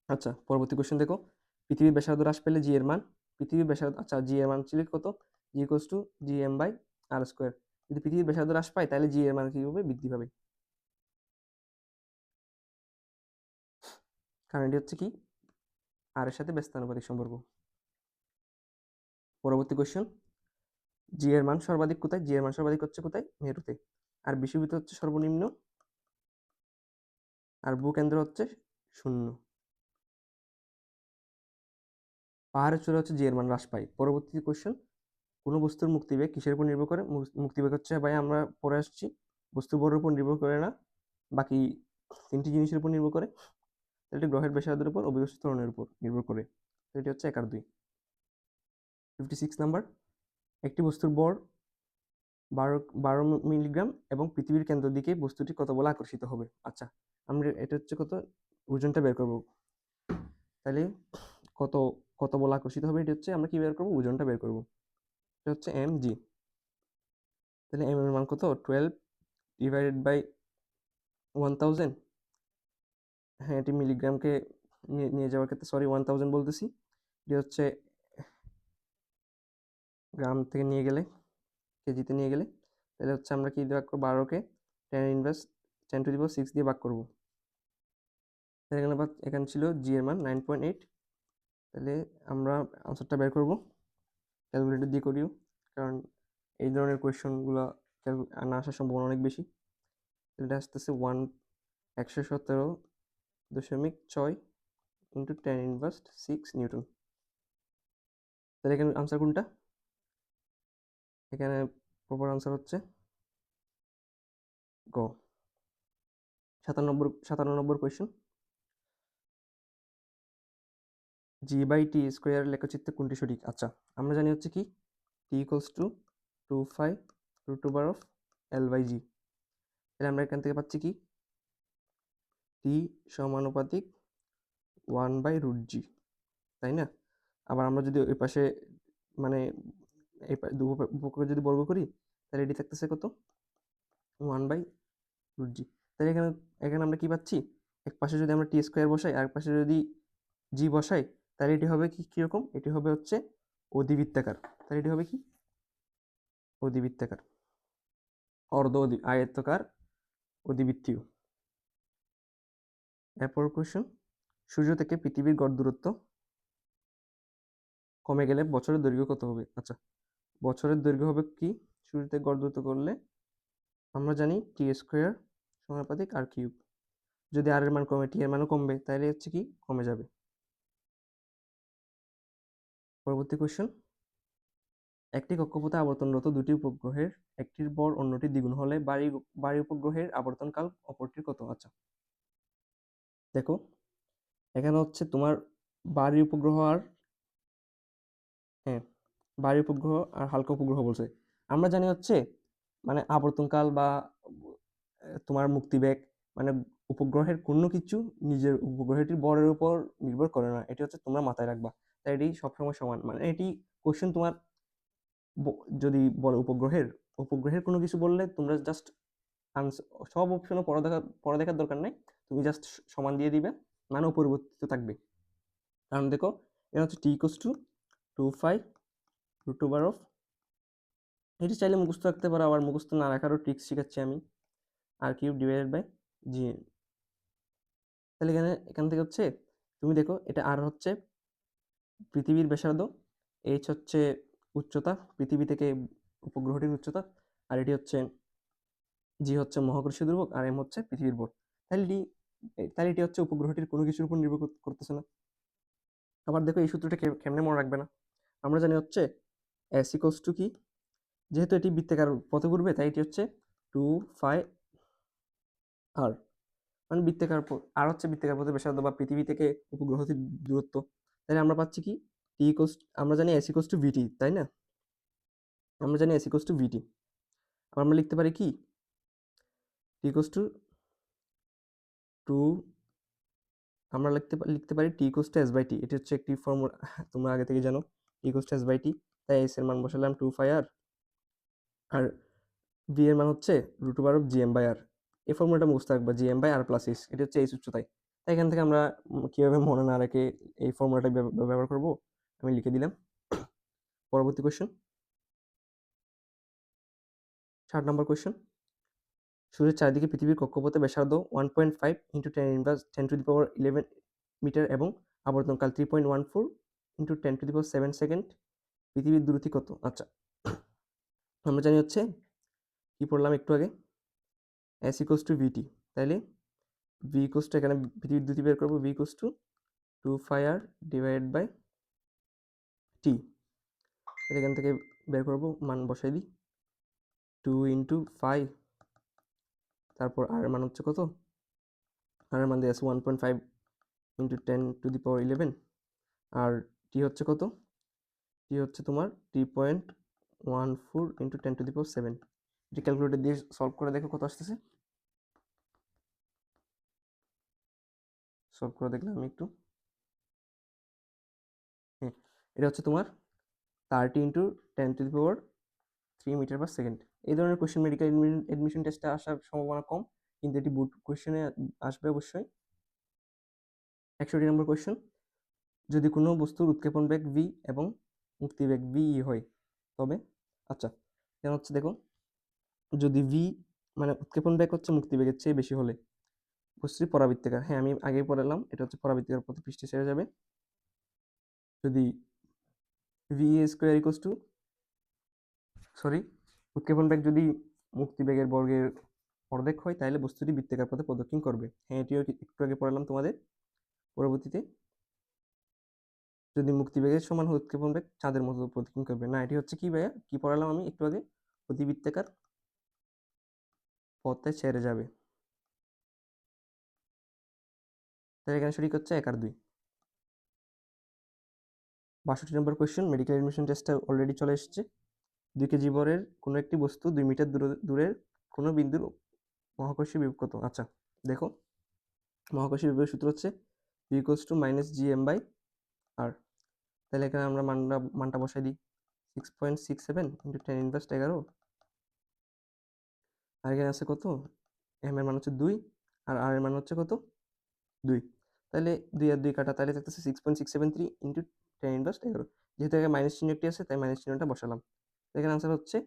আচ্ছা, পরবর্তী কোশ্চেন দেখো, পৃথিবীর ব্যাসার্ধ হ্রাস পেলে জি এর মান, আচ্ছা জি এর মান ছিল কত? জি ইকুয়ালস টু gm/r²। যদি পৃথিবীর ব্যাসার্ধ হ্রাস পায় তাহলে জি এর মান কি হবে? বৃদ্ধি পাবে। কারণ এটি হচ্ছে কি আর এর সাথে ব্যস্তানুপাতিক সম্পর্ক। পরবর্তী কোয়েশ্চেন, জি এর মান সর্বাধিক কোথায়? জি এর মান সর্বাধিক হচ্ছে কোথায়? মেরুতে। আর বিষুবৃত্ত হচ্ছে সর্বনিম্ন, আর ভূকেন্দ্র হচ্ছে 0। পাহাড়ের চূড়া হচ্ছে জি এর মান হ্রাস পায়। পরবর্তী কোয়েশ্চেন, কোনো বস্তুর মুক্তিবেগ কিসের উপর নির্ভর করে? মুক্তিবেগ হচ্ছে ভাই আমরা পড়ে আসছি বস্তুর ভরের উপর নির্ভর করে না, বাকি 3টি জিনিসের উপর নির্ভর করে। এটি গ্রহের ব্যাসার্ধের উপর, অভিকর্ষ ত্বরণের উপর নির্ভর করে। এটি হচ্ছে 1 আর 2। 56 নাম্বার, একটি বস্তুর ভর 12 মিলিগ্রাম এবং পৃথিবীর কেন্দ্রের দিকে বস্তুটি কত বলে আকর্ষিত হবে? আচ্ছা, আমরা এটা হচ্ছে কত ওজনটা বের করব। তাহলে কত কত বলে আকর্ষিত হবে, এটা হচ্ছে আমরা কি বের করব? ওজনটা বের করব। এটা হচ্ছে mg। তাহলে m এর মান কত? 12 ডিভাইডেড বাই 1000। হ্যাঁ, এটি মিলিগ্রামকে নিয়ে যাওয়ার ক্ষেত্রে, সরি 1000 বলতেছি, এটি হচ্ছে গ্রাম থেকে নিয়ে গেলে, কেজিতে নিয়ে গেলে, তাহলে হচ্ছে আমরা কি ভাগ করবো? 12কে 10 দিয়ে ভাগ করবো। তাহলে এখানে ছিল জি এর মান 9.8। তাহলে আমরা আনসারটা বের করবো, ক্যালকুলেটর দিয়ে করিও, কারণ এই ধরনের কোয়েশ্চনগুলো না আসার সম্ভাবনা অনেক বেশি। এটা আসতেছে 117.6 ইন্টু 10⁻6 নিউটন। তাহলে এখানে আনসার কোনটা? এখানে প্রপার আনসার হচ্ছে গ। 57 কোয়েশ্চেন, g/t² লেখচিত্রে কোনটি সঠিক? আচ্ছা, আমরা জানি হচ্ছে কি t = 2π√L/g। তাহলে আমরা এখান থেকে পাচ্ছি কি t সমানুপাতিক 1/√g, তাই না? আবার আমরা যদি ওই পাশে মানে এই উপকে যদি বর্গ করি, তাহলে এটি থাকতেছে কত? 1/√g। তাহলে এখানে এখানে আমরা কি পাচ্ছি? এক পাশে যদি আমরা t² বসাই, আর এক পাশে যদি g বসাই, তাহলে এটি হবে কি কিরকম? এটি হবে হচ্ছে অধিবৃত্তাকার। তাহলে এটি হবে কি? অধিবৃত্তাকার, আয়তাকার, অধিবৃত্তীয়। এরপর কোয়েশ্চেন, সূর্য থেকে পৃথিবীর গড় দূরত্ব কমে গেলে বছরের দৈর্ঘ্য কত হবে? আচ্ছা, বছরের দৈর্ঘ্য হবে কি সূর্য থেকে গড় দূরত্ব করলে? আমরা জানি t² সমানুপাতিক r কিউব। যদি r এর মান কমে, t এর মানও কমবে, তাহলে হচ্ছে কি কমে যাবে। পরবর্তী কোয়েশ্চেন, একটি কক্ষপথে আবর্তনরত দুটি উপগ্রহের একটির ভর অন্যটির দ্বিগুণ হলে বাড়ি উপগ্রহের আবর্তনকাল অপরটির কত? আচ্ছা, দেখো এখানে হচ্ছে তোমার বাড়ি উপগ্রহ আর হ্যাঁ বাড়ি উপগ্রহ আর হালকা উপগ্রহ বলছে। আমরা জানি হচ্ছে মানে আবর্তনকাল বা তোমার মুক্তিবেগ, মানে উপগ্রহের কোনো কিছু নিজের উপগ্রহটির ভরের উপর নির্ভর করে না। এটি হচ্ছে তোমরা মাথায় রাখবা। তাই এটি সবসময় সমান, মানে এটি কোশ্চেন তোমার যদি বলে উপগ্রহের কোনো কিছু বললে তোমরা জাস্ট সব অপশনে পড়া দেখার দরকার নাই, তুমি জাস্ট সমান দিয়ে দিবে, মানে অপরিবর্তিত থাকবে। কারণ দেখো এটা হচ্ছে t = 2π√, এটি চাইলে মুখস্থ রাখতে পারো, আবার মুখস্থ না রাখারও ট্রিক্স শিখাচ্ছি আমি, r³ ডিভাইডেড বাই g। তাহলে এখান থেকে হচ্ছে তুমি দেখো, এটা আর হচ্ছে পৃথিবীর ব্যাসার্ধ, h হচ্ছে উচ্চতা পৃথিবী থেকে উপগ্রহটির উচ্চতা, আর এটি হচ্ছে জি হচ্ছে মহাকর্ষীয় ধ্রুবক, আর m হচ্ছে পৃথিবীর ভর। তাহলে এটি হচ্ছে উপগ্রহটির কোনো কিছুর উপর নির্ভর করতেছে না। আবার দেখো এই সূত্রটা কেমনে মনে রাখবে না? আমরা জানি হচ্ছে s = কি, যেহেতু এটি বৃত্তাকার পথে ঘুরবে, তাই এটি হচ্ছে 2πr, মানে বৃত্তাকার আর হচ্ছে বৃত্তাকার পথে ব্যাসার্ধ বা পৃথিবী থেকে উপগ্রহটির দূরত্ব। তাহলে আমরা পাচ্ছি কি আমরা জানি s = vt, তাই না? আমরা জানি s = vt। আমরা লিখতে পারি কি t = 2, আমরা লিখতে পারি t = s/t। এটি হচ্ছে একটি ফর্মুলা তোমরা আগে থেকে জানো, t = s/t। তাই s এর মান বসালাম 2πr, আর v এর মান হচ্ছে √gm/r। এই ফর্মুলাটা মুখস্থ রাখবা, gm/r + s, এটা হচ্ছে h উচ্চতায়। তাই এখান থেকে আমরা কিভাবে মনে না রেখে এই ফর্মুলাটা ব্যবহার করব, আমি লিখে দিলাম। পরবর্তী কোয়েশ্চেন, 60 নম্বর কোয়েশ্চেন, সূর্যের চারিদিকে পৃথিবীর কক্ষপথে ব্যাসার্ধ 1.5 × 10⁻11 মিটার এবং আবর্তনকাল 3.14 ইন্টু 10⁻7 সেকেন্ড। পৃথিবীর দূরত্ব কত? আচ্ছা, আমরা জানি হচ্ছে কি পড়লাম একটু আগে, S ইকুয়ালস টু VT, তাইলে V ইকুয়ালস টু, এখানে পৃথিবীর দূরত্ব বের করবো, V equals to 2πr divided by T। এখান থেকে বের করবো, মান বসাই দিই, 2 ইন্টু 5, তারপর আর এর মান হচ্ছে কত, আর এর মান দিয়ে আছে 1.5 ইন্টু 10⁻11, আর T হচ্ছে কত, T হচ্ছে তোমার 3.14 ইন্টু 10⁻7। এটি ক্যালকুলেটর দিয়ে সলভ করে দেখো কত আসতেছে। সলভ করে দেখলাম আমি একটু, হ্যাঁ, এটা হচ্ছে তোমার 30 ইন্টু 10⁻3 মিটার পার সেকেন্ড। এই ধরনের কোয়েশ্চেন মেডিকেল এডমিশন টেস্টে আসার সম্ভাবনা কম, কিন্তু এটি বুট কোয়েশ্চেনে আসবে অবশ্যই। 61 নম্বর কোয়েশ্চেন, যদি কোনো বস্তুর উৎক্ষেপণ বেগ v এবং মুক্তিবেগ v হয় তবে, আচ্ছা কেন হচ্ছে দেখো, যদি v মানে উৎক্ষেপণ বেগ হচ্ছে মুক্তিবেগের চেয়ে বেশি হলে বস্তুটি পরাবৃত্তাকার, হ্যাঁ আমি আগেই পড়ালাম, এটা হচ্ছে পরাবৃত্তাকার পথে পৃষ্ঠে ছেড়ে যাবে। যদি v² ইকুয়ালস টু, সরি, উৎক্ষেপণ বেগ যদি মুক্তিবেগের বর্গের অর্ধেক হয় তাহলে বস্তুটি বৃত্তাকার পথে প্রদক্ষিণ করবে, হ্যাঁ এটিও একটু আগে পড়ালাম তোমাদের। পরবর্তীতে, যদি মুক্তিবেগের সমান হয় উৎক্ষেপণ বেগ চাঁদের মতো প্রদক্ষিণ করবে, না এটি হচ্ছে কি ভাইয়া, কি পড়ালাম আমি একটু আগে, অতিবৃত্তাকার পথে ছেড়ে যাবে। তাহলে এখানে সঠিক হচ্ছে 1 আর 2। 62 নম্বর কোয়েশ্চেন, মেডিকেল এডমিশন টেস্টটা অলরেডি চলে এসেছে। 2 কেজি ভরের কোনো একটি বস্তু 2 মিটার দূরের কোনো বিন্দুর মহাকর্ষীয় বিভব কত? আচ্ছা দেখো, মহাকর্ষীয় বিভবের সূত্র হচ্ছে v ইকুয়ালস টু -gm/r। তাহলে এখানে আমরা মানটা বসাই দিই, 6.67 ইন্টু 10⁻11, আর এখানে আছে কত, m এর মান হচ্ছে 2 আর r এর মান হচ্ছে কত, 2। তাহলে 2 আর 2 কাটা, তাহলে থাকতেছে 6.673 ইন্টু 10⁻11। যেহেতু এখানে মাইনাস চিহ্ন একটি আছে তাই মাইনাস চিহ্নটা বসালাম। এখানে আনসার হচ্ছে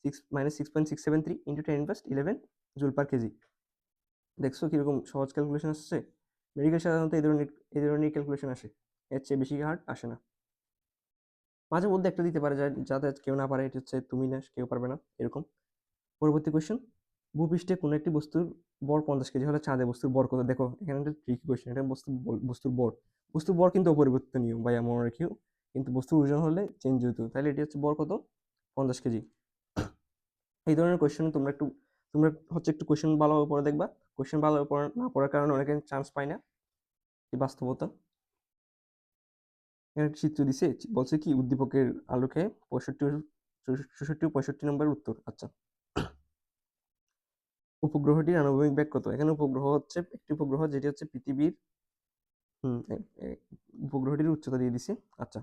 6.673 ইন্টু 10⁻11 জুল পার কেজি। দেখছো কিরকম সহজ ক্যালকুলেশন আসছে। মেডিকেল সাধারণত এই ধরনের ক্যালকুলেশন আসে, এর চেয়ে বেশি হার্ড আসে না। মাঝে মধ্যে একটা দিতে পারে যাতে কেউ না পারে, এটি হচ্ছে তুমি না কেউ পারবে না এরকম। পরবর্তী কোয়েশ্চেন, ভূপৃষ্ঠে কোনো একটি বস্তুর ভর 50 কেজি হলে চাঁদে বস্তুর ভর কত? দেখো এখানে একটা ট্রিকি কোয়েশ্চেন, এটা বস্তুর ভর কিন্তু অপরিবর্তনীয় ভাইয়া, মনে রাখিও, কিন্তু বস্তুর ওজন হলে চেঞ্জ হতো, তাহলে এটি হচ্ছে ভর কত, 50 কেজি। এই ধরনের কোয়েশ্চেন তোমরা হচ্ছে একটু কোয়েশ্চেন ভালোভাবে পড়ে দেখবা। কোয়েশ্চেন ভালোভাবে না পড়ার কারণে অনেকে চান্স পায় না, এই বাস্তবতা। এখানে একটা চিত্র দিছে, বলছে কি উদ্দীপকের আলোকে 65 নম্বরের উত্তর। আচ্ছা, উপগ্রহটির আনুভূমিক বেগ কত? এখানে উপগ্রহ হচ্ছে একটি উপগ্রহ যেটি হচ্ছে পৃথিবীর, উপগ্রহটির উচ্চতা দিয়ে দিছে। আচ্ছা,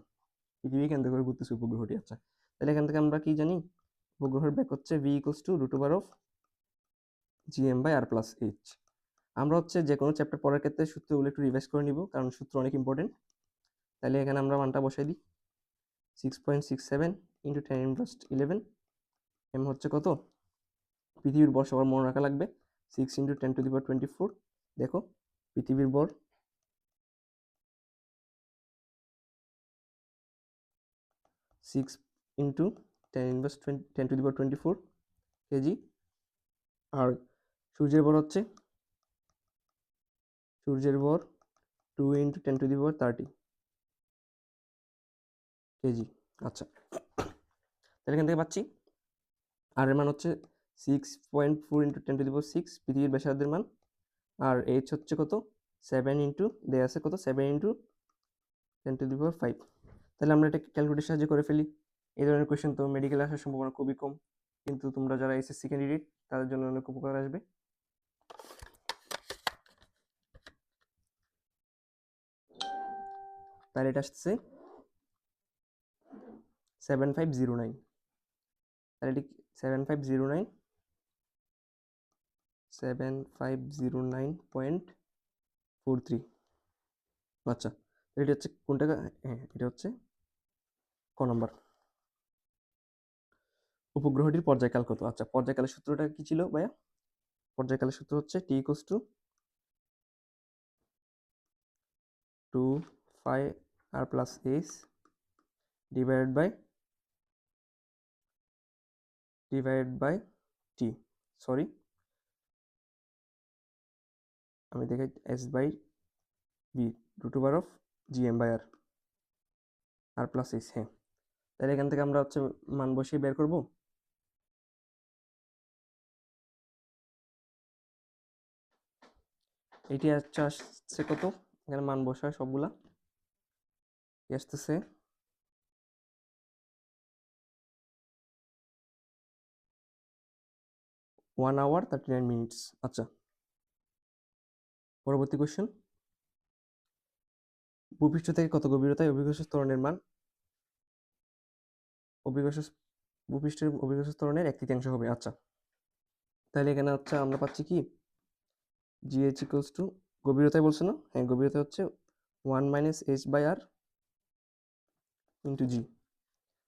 পৃথিবী কেন্দ্র করে ঘুরতেছে উপগ্রহটি। আচ্ছা, তাহলে এখান থেকে আমরা কি জানি, উপগ্রহের বেগ হচ্ছে v ইকুয়ালস টু √gm/r+h। আমরা হচ্ছে যে কোনো চ্যাপ্টার পড়ার ক্ষেত্রে সূত্রগুলো একটু রিভাইজ করে নিব, কারণ সূত্র অনেক ইম্পর্টেন্ট। তাহলে এখানে আমরা মানটা বসাই দিই, 6.67 ইন্টু 10⁻11, m হচ্ছে কত, পৃথিবীর ভর সবার মনে রাখা লাগবে, 6 ইন্টু 10⁻24। দেখো পৃথিবীর ভর 6 ইন্টু 10⁻24 কেজি, আর সূর্যের ভর হচ্ছে 2 ইন্টু 10⁻30 কেজি। আচ্ছা, তাহলে এখান থেকে পাচ্ছি আর এর মান হচ্ছে 6.4 ইন্টু 10⁻6 পৃথিবীর ব্যাসার্ধের মান, আর এইচ হচ্ছে কত, 7 ইন্টু দেয়া আছে কত, 7 ইন্টু 10⁵। তাহলে আমরা এটা ক্যালকুলেটর সাহায্যে করে ফেলি। এই ধরনের কোয়েশ্চেন তো মেডিকেলে আসার সম্ভাবনা খুবই কম, কিন্তু তোমরা যারা এসএসসি ক্যান্ডিডেট তাদের জন্য অনেক উপকার আসবে। তাহলে এটা আসছে 7509, তাহলে এটি 7509.43। আচ্ছা, এটা হচ্ছে কোনটা, হ্যাঁ এটা হচ্ছে ক নাম্বার। উপগ্রহটির পর্যায়কাল কত? আচ্ছা, পর্যায়কালের সূত্রটা কি ছিল ভাইয়া? পর্যায়কালের সূত্র হচ্ছে T equals to 2 phi r plus h divided by t, sorry আমি দেখাই, s by b root over of gm by r plus h। হ্যাঁ, তাহলে এখান থেকে আমরা হচ্ছে মান বসিয়ে বের করব। এটি আসছে কত, এখানে মান বসায় সবগুলা আসতেছে 1 hour 39 minutes। আচ্ছা, পরবর্তী কোশ্চেন, ভূপৃষ্ঠ থেকে কত গভীরতায় অভিকর্ষ ত্বরণের মান ভূপৃষ্ঠের অভিকর্ষ ত্বরণের 1/3 হবে। আচ্ছা, তাহলে এখানে হচ্ছে আমরা পাচ্ছি কি, GH ইকুয়ালস টু, গভীরতায় বলছে না, হ্যাঁ গভীরতা হচ্ছে 1 - h by r into g.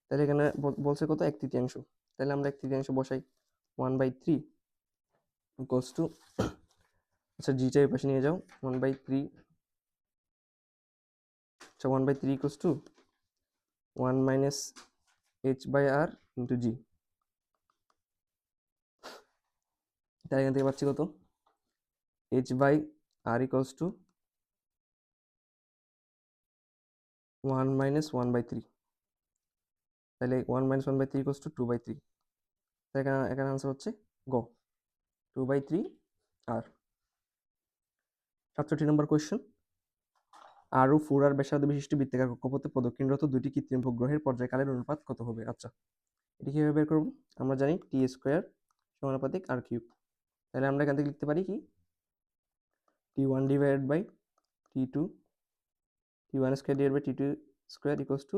তাহলে এখানে বলছে কত, 1/3, তাহলে আমরা 1/3 বসাই, 1/3 ইকুয়ালস টু, আচ্ছা জিটা এই পাশে নিয়ে যাও, 1/3, আচ্ছা 1/3 equals to 1 - h by r into g. তাহলে এখান থেকে পাচ্ছি কত, h by r equals to 1 - 1/3, তাহলে 1 - 1/3 ইকুয়ালস টু 2/3। এখানে আনসার হচ্ছে গ, 2/3 আর। 67 নম্বর কোয়েশ্চেন, আরও 4r ব্যাসার্ধ বিশিষ্ট বৃত্তাকার কক্ষপথে প্রদক্ষিণরত দুটি কৃত্রিম উপগ্রহের পর্যায়কালের অনুপাত কত হবে? আচ্ছা, এটি কীভাবে বের করব? আমরা জানি t² সমানুপাতিক r³। তাহলে আমরা এখান থেকে লিখতে পারি কি, t1 divided by t2, t1 square divide by t2 square equals to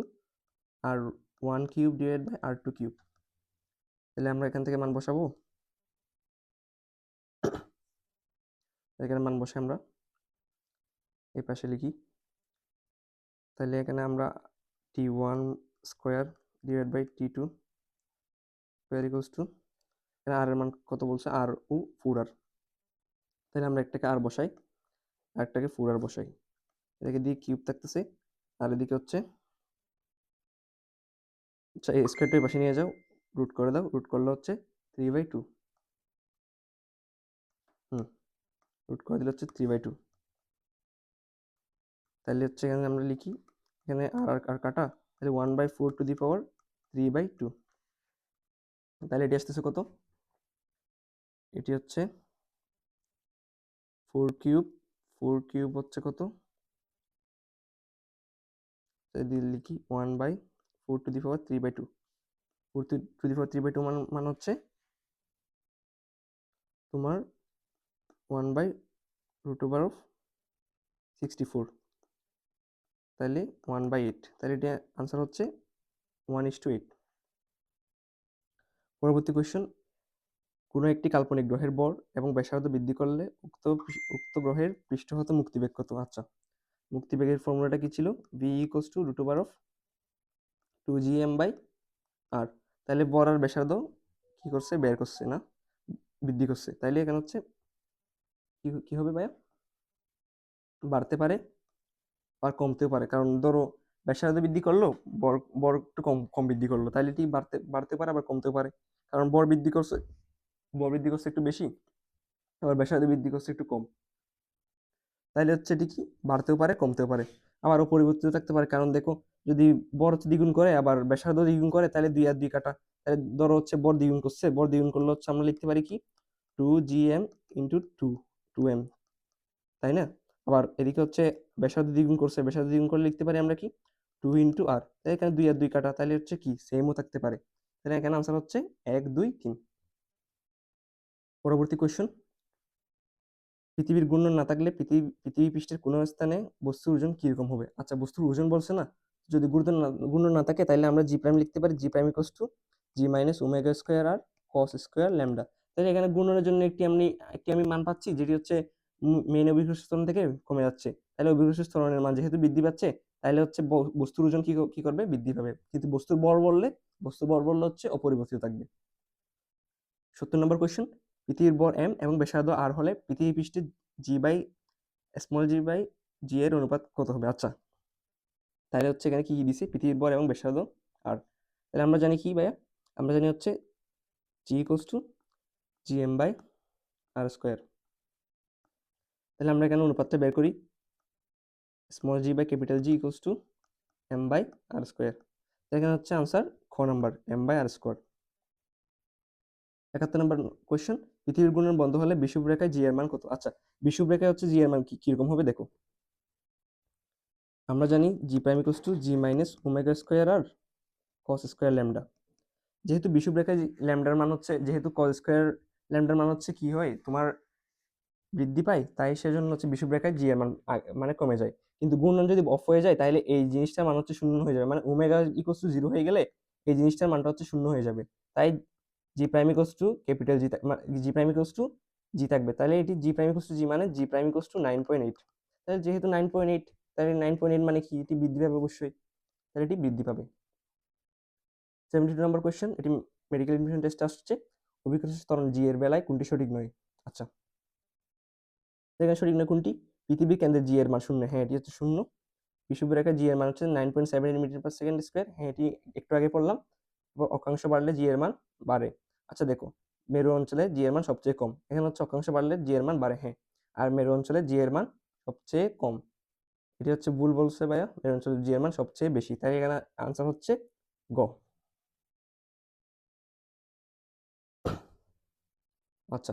r1³ divide by r2³। তাহলে আমরা এখান থেকে মান বসাবো, এখানে মান বসে আমরা এই পাশে লিখি, তাহলে এখানে আমরা t1 square divide by t2 square equals to, এখানে আর এর মান কত বলছে, আর ও 4r, তাহলে আমরা একটাকে আর বসাই আর একটাকে 4r বসাই, এটাকে দিয়ে কিউব থাকতেছে, আর এদিকে হচ্ছে, আচ্ছা এই স্কোয়ারটা এই পাশে নিয়ে যাও, রুট করে দাও, রুট করলে হচ্ছে 3/2, রুট করে দিলে হচ্ছে 3/2। তাহলে হচ্ছে এখানে আমরা লিখি, এখানে আর কাটা, তাহলে 1/4 টু দি পাওয়ার 3/2, তাহলে এটি আসতেছে কত, এটি হচ্ছে 4³ হচ্ছে কত, যদি লিখি 1/4 to the power 3/2, 4 to the পাওয়ার 3/2 মান হচ্ছে তোমার 1/√64, তাহলে 1/8, তাহলে এটা আনসার হচ্ছে 1:8। পরবর্তী কোয়েশ্চেন, কোনো একটি কাল্পনিক গ্রহের ভর এবং ব্যাসার্ধ বৃদ্ধি করলে উক্ত গ্রহের পৃষ্ঠ হতে মুক্তিবেগ কত? আচ্ছা, মুক্তিবেগের ফর্মুলাটা কি ছিল, v = √2gm/r। তাহলে ভর আর ব্যাসার্ধ কি করছে, বের করছে না, বৃদ্ধি করছে, তাইলে এখানে হচ্ছে কি হবে ভাইয়া, বাড়তে পারে আর কমতেও পারে, কারণ ধরো ব্যাসার্ধ বৃদ্ধি করলো, বর একটু কম বৃদ্ধি করলো, তাহলে এটি বাড়তে পারে আবার কমতেও পারে, কারণ বর বৃদ্ধি করছে একটু বেশি, আবার ব্যাসার্ধ বৃদ্ধি করছে একটু কম, তাহলে হচ্ছে এটি কি, বাড়তেও পারে কমতেও পারে, আবারও পরিবর্তিত থাকতে পারে, কারণ দেখো যদি বর হচ্ছে দ্বিগুণ করে আবার ব্যাসার্ধ দ্বিগুণ করে, তাহলে 2 আর 2 কাটা, তাহলে ধরো হচ্ছে বর দ্বিগুণ করছে, বর দ্বিগুণ করলে হচ্ছে আমরা লিখতে পারি কি, 2gm ইন্টু 2m, তাই না? আবার এদিকে হচ্ছে ব্যাসার্ধ দ্বিগুণ করছে, ব্যাসার্ধ দ্বিগুণ করলে লিখতে পারি আমরা কি, 2 ইন্টু r, তাই এখানে 2 আর 2 কাটা, তাহলে হচ্ছে কি, সেমও থাকতে পারে, তাহলে এখানে আনসার হচ্ছে 1, 2, 3। পরবর্তী কোয়েশ্চেন, পৃথিবীর ঘূর্ণন না থাকলে পৃথিবী পৃষ্ঠের কোনো স্থানে বস্তুর ওজন কিরকম হবে? আচ্ছা, বস্তুর ওজন বলছে না, যদি ঘূর্ণন না থাকে তাহলে আমরা জি প্রাইম লিখতে পারি, g prime equals to g minus omega square r cos square lambda. তাহলে এখানে ঘূর্ণনের জন্য একটি আমি মান পাচ্ছি, যেটি হচ্ছে মেইন অভিকর্ষ ত্বরণ থেকে কমে যাচ্ছে, তাহলে অভিকর্ষ ত্বরণের মান যেহেতু বৃদ্ধি পাচ্ছে, তাহলে হচ্ছে বস্তুর ওজন কি করবে, বৃদ্ধি পাবে, কিন্তু বস্তুর ভর বললে হচ্ছে অপরিবর্তিত থাকবে। 70 নম্বর কোয়েশ্চেন, পৃথিবীর ভর m এবং ব্যাসার্ধ r হলে পৃথিবী পৃষ্ঠে g/g জি এর অনুপাত কত হবে? আচ্ছা, তাহলে হচ্ছে এখানে কি দিছে? পৃথিবীর ভর এবং ব্যাসার্ধ আর। তাহলে আমরা জানি কি ভাইয়া? আমরা জানি হচ্ছে g equals to GM by R square. তাহলে আমরা এখানে অনুপাতটা বের করি, small g by capital G equals to m by R square. এখানে হচ্ছে আনসার খ number, m by R square. 71 number question, পৃথিবীর ঘূর্ণন বন্ধ হলে বিষুবরেখায় জি এর মান কত? আচ্ছা, বিষুবরেখায় হচ্ছে জি এর মান কিরকম হবে দেখো। আমরা জানি g prime equals to g minus omega square r cos square lambda. যেহেতু বিষুবরেখায় ল্যামডার মান হচ্ছে, যেহেতু কস স্কোয়ার ল্যামডার মান হচ্ছে কি হয় তোমার বৃদ্ধি পায়, তাই সেজন্য হচ্ছে বিষুবরেখায় জি এর মান মানে কমে যায়। কিন্তু ঘূর্ণন যদি অফ হয়ে যায় তাহলে এই জিনিসটার মান হচ্ছে শূন্য হয়ে যাবে, মানে ওমেগা ইকুয়ালস টু জিরো হয়ে গেলে এই জিনিসটার মানটা হচ্ছে শূন্য হয়ে যাবে। তাই g prime equals to capital G, g prime equals to g থাকবে। তাহলে এটি g prime equals to g মানে জি প্রাইম ইকুয়ালস টু 9.8। তাহলে যেহেতু 9.8, তাহলে 9.8 মানে কি? এটি বৃদ্ধি পাবে অবশ্যই, তাহলে এটি বৃদ্ধি পাবে। 72 নম্বর কোয়েশ্চেন, এটি মেডিকেল এডমিশন টেস্টে আসছে, অভিকর্ষ ত্বরণ জি এর বেলায় কোনটি সঠিক নয়? আচ্ছা, এখানে সঠিক নয় কোনটি? পৃথিবীর কেন্দ্রে জি এর মান শূন্য, হ্যাঁ এটি হচ্ছে শূন্য। বিষুবরেখায় জি এর মান হচ্ছে 9.7 মিটার পার সেকেন্ড স্কোয়ার, হ্যাঁ এটি একটু আগে পড়লাম। অক্ষাংশ বাড়লে জি এর মান বাড়ে। আচ্ছা দেখো, মেরু অঞ্চলে জি এর মান সবচেয়ে কম, এখানে হচ্ছে অক্ষাংশ বাড়লে জি এর মান বাড়ে, হ্যাঁ। আর মেরু অঞ্চলে জি এর মান সবচেয়ে কম, এটি হচ্ছে ভুল বলছে ভাইয়া, মেরু অঞ্চলে জি এর মান সবচেয়ে বেশি, তাই এখানে আনসার হচ্ছে গ। আচ্ছা,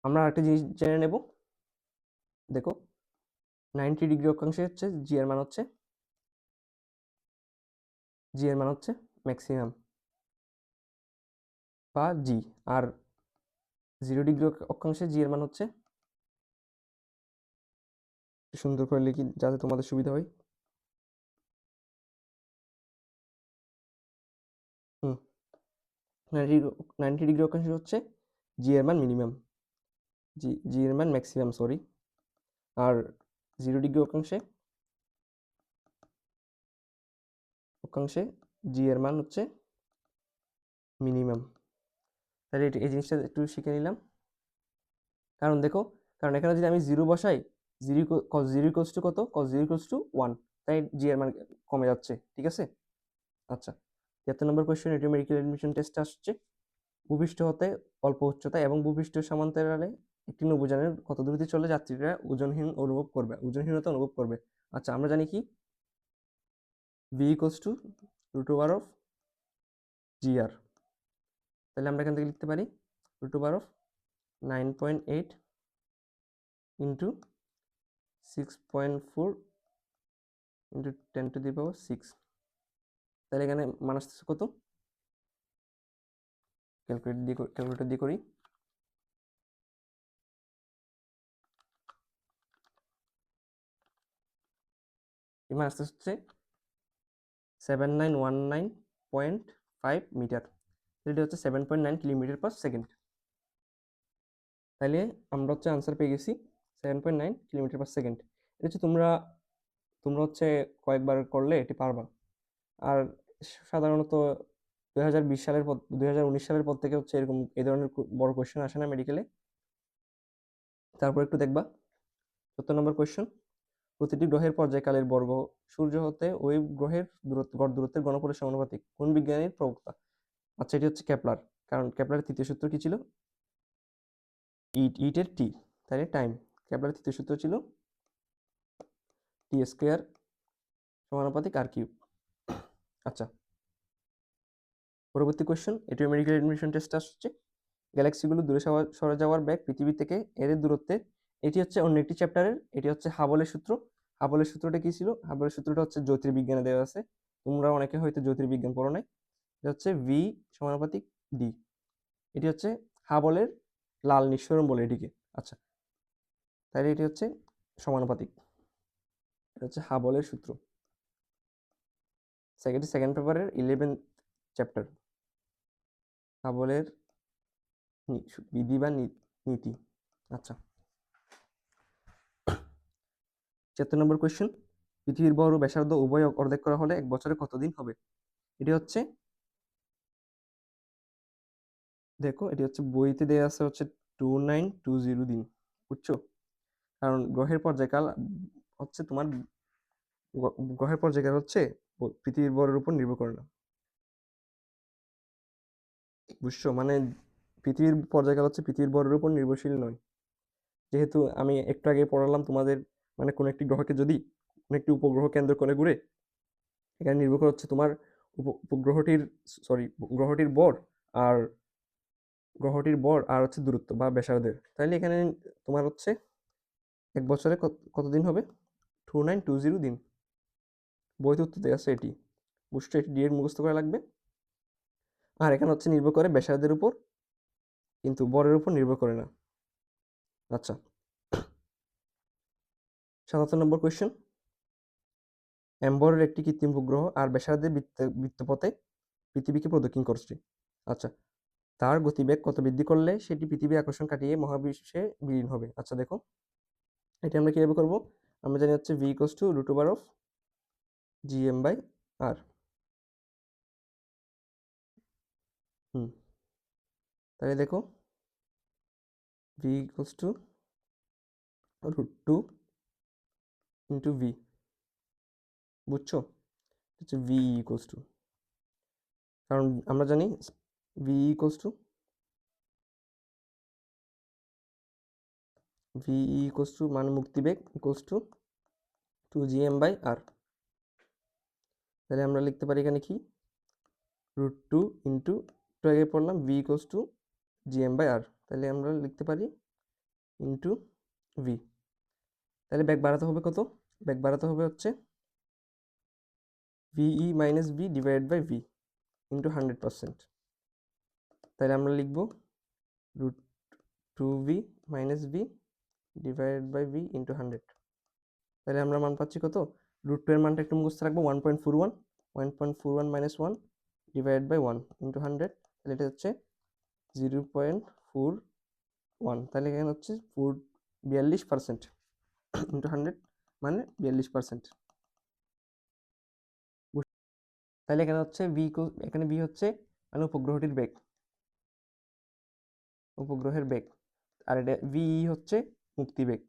আমরা আরেকটা জিনিস জেনে নেব, দেখো 90 ডিগ্রি অক্ষাংশে হচ্ছে জি এর মান হচ্ছে, জি এর মান হচ্ছে ম্যাক্সিমাম বা জি। আর 0 ডিগ্রি অক্ষাংশে জি এর মান হচ্ছে, সুন্দর করে লিখি যাতে তোমাদের সুবিধা হয়। হুম, 90 ডিগ্রি অক্ষাংশে হচ্ছে জি এর মান মিনিমাম, জি এর মান ম্যাক্সিমাম, সরি। আর 0 ডিগ্রি অক্ষাংশে জি এর মান হচ্ছে মিনিমাম। তাহলে এই জিনিসটা একটু শিখে নিলাম। কারণ দেখো, কারণ এখানে যদি আমি জিরো বসাই, zero cos zero equals to কত? কস জিরো ইকুয়ালস টু 1, তাই জি এর মান কমে যাচ্ছে, ঠিক আছে। আচ্ছা, 73 নম্বর কোয়েশ্চেন, এটি মেডিকেল এডমিশন টেস্টে আসছে, ভূপৃষ্ঠ হতে অল্প উচ্চতা এবং ভূপৃষ্ঠের সমান্তরালে একটি নৌযানের কত দূরত্বে চলে যাত্রীরা ওজনহীনতা অনুভব করবে? আচ্ছা, আমরা জানি কি V equals to root over of g r. তাহলে আমরা এখান থেকে লিখতে পারি root over of 9.8 into 6.4 into 10⁶। তাহলে এখানে মান আসতেছে কত? ক্যালকুলেটর দিয়ে করি। এই মান আসতে হচ্ছে 7919.5 মিটার। এটা হচ্ছে 7.9 কিলোমিটার পার সেকেন্ড। তাহলে আমরা হচ্ছে আনসার পেয়ে গেছি 7.9 কিলোমিটার পার সেকেন্ড। এটা হচ্ছে তোমরা তোমরা হচ্ছে কয়েকবার করলে এটি পারবা। আর সাধারণত 2019 সালের পর থেকে হচ্ছে এরকম এই ধরনের বড় কোয়েশ্চেন আসে না মেডিকেলে। তারপর একটু দেখবা 70 নম্বর কোয়েশ্চেন, প্রতিটি গ্রহের পর্যায়কালের বর্গ সূর্য হতে ওই গ্রহের গড় দূরত্বের গণফলের সমানুপাতিক কোন বিজ্ঞানীর প্রবক্তা? আচ্ছা, এটি হচ্ছে কেপলার। কারণ কেপলারের তৃতীয় সূত্র কি ছিল? ইটের টি, তাহলে টাইম। কেপলারের তৃতীয় সূত্র ছিল টি স্কোয়ার সমানুপাতিক আর কিউব। আচ্ছা, পরবর্তী কোয়েশ্চেন, এটি মেডিকেল এডমিশন টেস্ট আসছে, গ্যালাক্সিগুলো দূরে সরে যাওয়ার বেগ পৃথিবী থেকে এর দূরত্বে। এটি হচ্ছে অন্য একটি চ্যাপ্টারের, এটি হচ্ছে হাবলের সূত্র। হাবলের সূত্রটা কি ছিল? হাবলের সূত্রটা হচ্ছে জ্যোতির্বিজ্ঞানে দেওয়া আছে, তোমরা অনেকে হয়তো জ্যোতির্বিজ্ঞান পড়ো নাই। এটা হচ্ছে ভি সমানুপাতিক ডি। এটি হচ্ছে হাবলের লাল নিঃসরণ বলে এটিকে। আচ্ছা, তাহলে এটি হচ্ছে সমানুপাতিক, এটা হচ্ছে হাবলের সূত্র। সেকেন্ড পেপারের 11th চ্যাপ্টার, হাবলের বিধি বা নীতি। আচ্ছা, 74 নম্বর কোয়েশ্চেন, পৃথিবীর ভর ও ব্যাসার্ধ উভয় অর্ধেক করা হলে এক বছরে কতদিন হবে? এটি হচ্ছে, দেখো এটি হচ্ছে বইতে দেওয়া আছে হচ্ছে 2920 দিন, বুঝছো? কারণ গ্রহের পর্যায়কাল হচ্ছে তোমার গ্রহের পর্যায়কাল হচ্ছে পৃথিবীর ভরের উপর নির্ভর করে না, বুঝছো? মানে পৃথিবীর পর্যায়কাল হচ্ছে পৃথিবীর ভরের উপর নির্ভরশীল নয়। যেহেতু আমি একটু আগে পড়ালাম তোমাদের, মানে কোনো একটি গ্রহকে যদি কোনো একটি উপগ্রহ কেন্দ্র করে ঘুরে, এখানে নির্ভর করে হচ্ছে তোমার উপগ্রহটির, সরি, গ্রহটির ভর আর হচ্ছে দূরত্ব বা ব্যাসার্ধের। তাহলে এখানে তোমার হচ্ছে এক বছরে কতদিন হবে? 2920 দিন। বইতে উত্তর দেওয়া আছে এটি, বুঝছো? এটি ডিরেক্ট মুখস্থ করা লাগবে। আর এখানে হচ্ছে নির্ভর করে ব্যাসার্ধের উপর, কিন্তু ভরের উপর নির্ভর করে না। আচ্ছা, 77 নম্বর কোয়েশ্চেন। এম্বরের একটি কৃত্রিম উপগ্রহ আর ব্যাসার্ধের বৃত্তপথে পৃথিবীকে প্রদক্ষিণ করছে। আচ্ছা, তার গতিবেগ কত বৃদ্ধি করলে সেটি পৃথিবীর আকর্ষণ কাটিয়ে মহাবিশ্বে বিলীন হবে? আচ্ছা দেখো, এটা আমরা কিভাবে করব? আমরা জানি হচ্ছে v = √gm/r। তাহলে দেখো, v = √2 × v, বুঝছো? হচ্ছে v = কারণ আমরা জানি v মানে মুক্তিবেগ = 2gm/r। তাহলে আমরা লিখতে পারি এখানে কি, √2 × একটু আগে পড়লাম v = gm/r, তাহলে আমরা লিখতে পারি ইন্টু v। তাহলে বেগ বাড়াতে হবে কত? বেগ বাড়াতে হবে হচ্ছে ve - v / v × 100%। তাহলে আমরা লিখব √2v - v / v × 100। তাহলে আমরা মান পাচ্ছি কত? √2 এর মানটা একটু মুখস্থ রাখবো, 1.41, 1.41 - 1 / 1 × 100। তাহলে এটা হচ্ছে 0.41। তাহলে এখানে হচ্ছে 42% × 100 মানে 42%। তাহলে এখানে হচ্ছে এখানে v হচ্ছে মানে উপগ্রহটির বেগ, উপগ্রহের বেগ, আর এটা v হচ্ছে মুক্তিবেগ।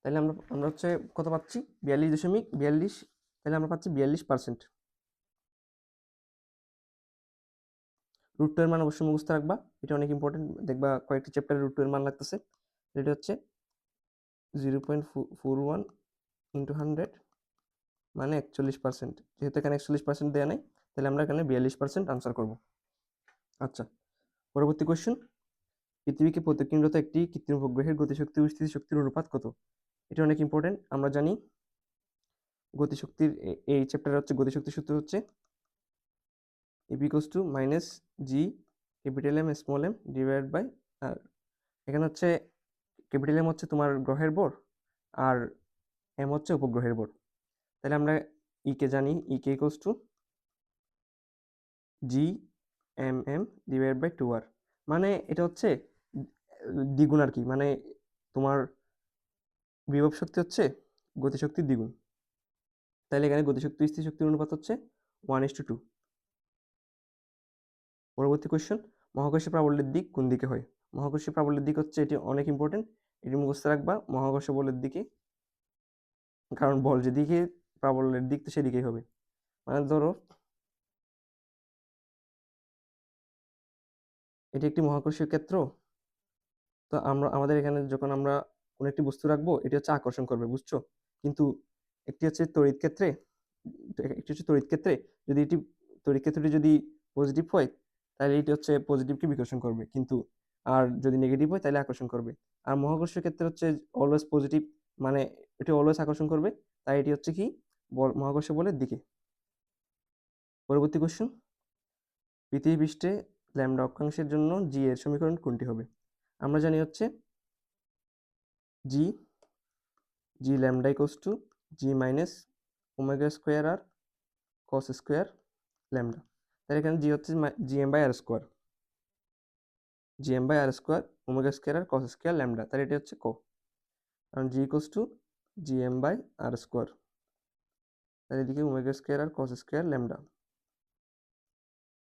তাহলে আমরা হচ্ছে কত পাচ্ছি? 42.42। তাহলে আমরা পাচ্ছি 42%। √2 এর মান অবশ্যই মুখস্থ রাখবা, এটা অনেক ইম্পর্টেন্ট। দেখবা কয়েকটি চ্যাপ্টারে √2 এর মান লাগতেছে। এটা হচ্ছে 0.41 × 100 মানে 41%। যেহেতু এখানে 41% দেওয়া নাই, তাহলে আমরা এখানে 42% আনসার করব। আচ্ছা, পরবর্তী কোয়েশ্চেন। পৃথিবীকে প্রদক্ষিণরত একটি কৃত্রিম উপগ্রহের গতিশক্তি ও স্থিতিশক্তির অনুপাত কত? এটা অনেক ইম্পর্টেন্ট। আমরা জানি গতিশক্তির এই চ্যাপ্টারে হচ্ছে গতিশক্তির সূত্র হচ্ছে F - g M m r। এখানে হচ্ছে M হচ্ছে তোমার গ্রহের ভর আর m হচ্ছে উপগ্রহের ভর। তাহলে আমরা কে জানি, = gmm / 2r। মানে এটা হচ্ছে দ্বিগুণ আর কি, মানে তোমার বিভব শক্তি হচ্ছে গতিশক্তির দ্বিগুণ। তাহলে এখানে গতিশক্তি স্থিতিশক্তির অনুপাত হচ্ছে 1:2। পরবর্তী কোয়েশ্চেন। মহাকর্ষীয় প্রাবল্যের দিক কোন দিকে হয়? মহাকর্ষীয় প্রাবল্যের দিক হচ্ছে, এটি অনেক ইম্পর্টেন্ট, এটি মুখস্থ রাখবা। মহাকর্ষ বলের দিকে, কারণ বল যেদিকে প্রাবল্যের দিক তো সেদিকেই হবে। মানে ধরো এটি একটি মহাকর্ষীয় ক্ষেত্র, তো আমাদের এখানে যখন আমরা কোনো একটি বস্তু রাখবো, এটি হচ্ছে আকর্ষণ করবে, বুঝছো? কিন্তু একটি হচ্ছে তড়িৎ ক্ষেত্রে, যদি এটি তড়িৎ ক্ষেত্রটি যদি পজিটিভ হয়, তাহলে এটি হচ্ছে পজিটিভকে বিকর্ষণ করবে, কিন্তু আর যদি নেগেটিভ হয় তাহলে আকর্ষণ করবে। আর মহাকর্ষীয় ক্ষেত্রে হচ্ছে অলওয়েজ পজিটিভ, মানে এটি অলওয়েজ আকর্ষণ করবে, তাই এটি হচ্ছে কি মহাকর্ষ বলের দিকে। পরবর্তী কোশ্চেন। পৃথিবী পৃষ্ঠে ল্যামডা অক্ষাংশের জন্য জি এর সমীকরণ কোনটি হবে? আমরা জানি হচ্ছে g lambda = g - ω² cos² lambda। তাহলে এখানে g হচ্ছে gm/r², ω² cos² lambda। তাহলে এটা হচ্ছে কারণ g = gm/r²। তাহলে এদিকে ω² আর cos² lambda।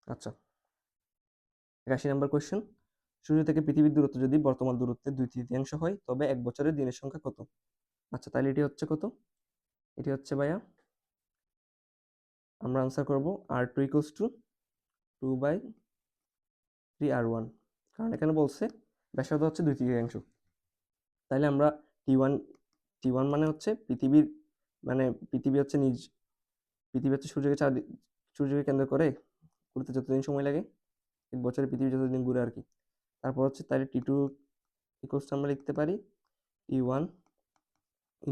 আচ্ছা, 81 নম্বর কোয়েশ্চেন। সূর্য থেকে পৃথিবীর দূরত্ব যদি বর্তমান দূরত্বের 2/3 হয় তবে এক বছরের দিনের সংখ্যা কত? আচ্ছা, তাহলে এটি হচ্ছে কত? এটি হচ্ছে ভাইয়া, আমরা আনসার করব R2 = 2/3R1, কারণ এখানে বলছে ব্যাসার্ধ হচ্ছে 2/3। তাইলে আমরা T1 মানে হচ্ছে পৃথিবীর, মানে পৃথিবী হচ্ছে সূর্যকে কেন্দ্র করে ঘুরতে যতদিন সময় লাগে, এক বছরে পৃথিবী যতদিন ঘুরে আর কি। তারপর হচ্ছে তাহলে T2 আমরা লিখতে পারি T1 ×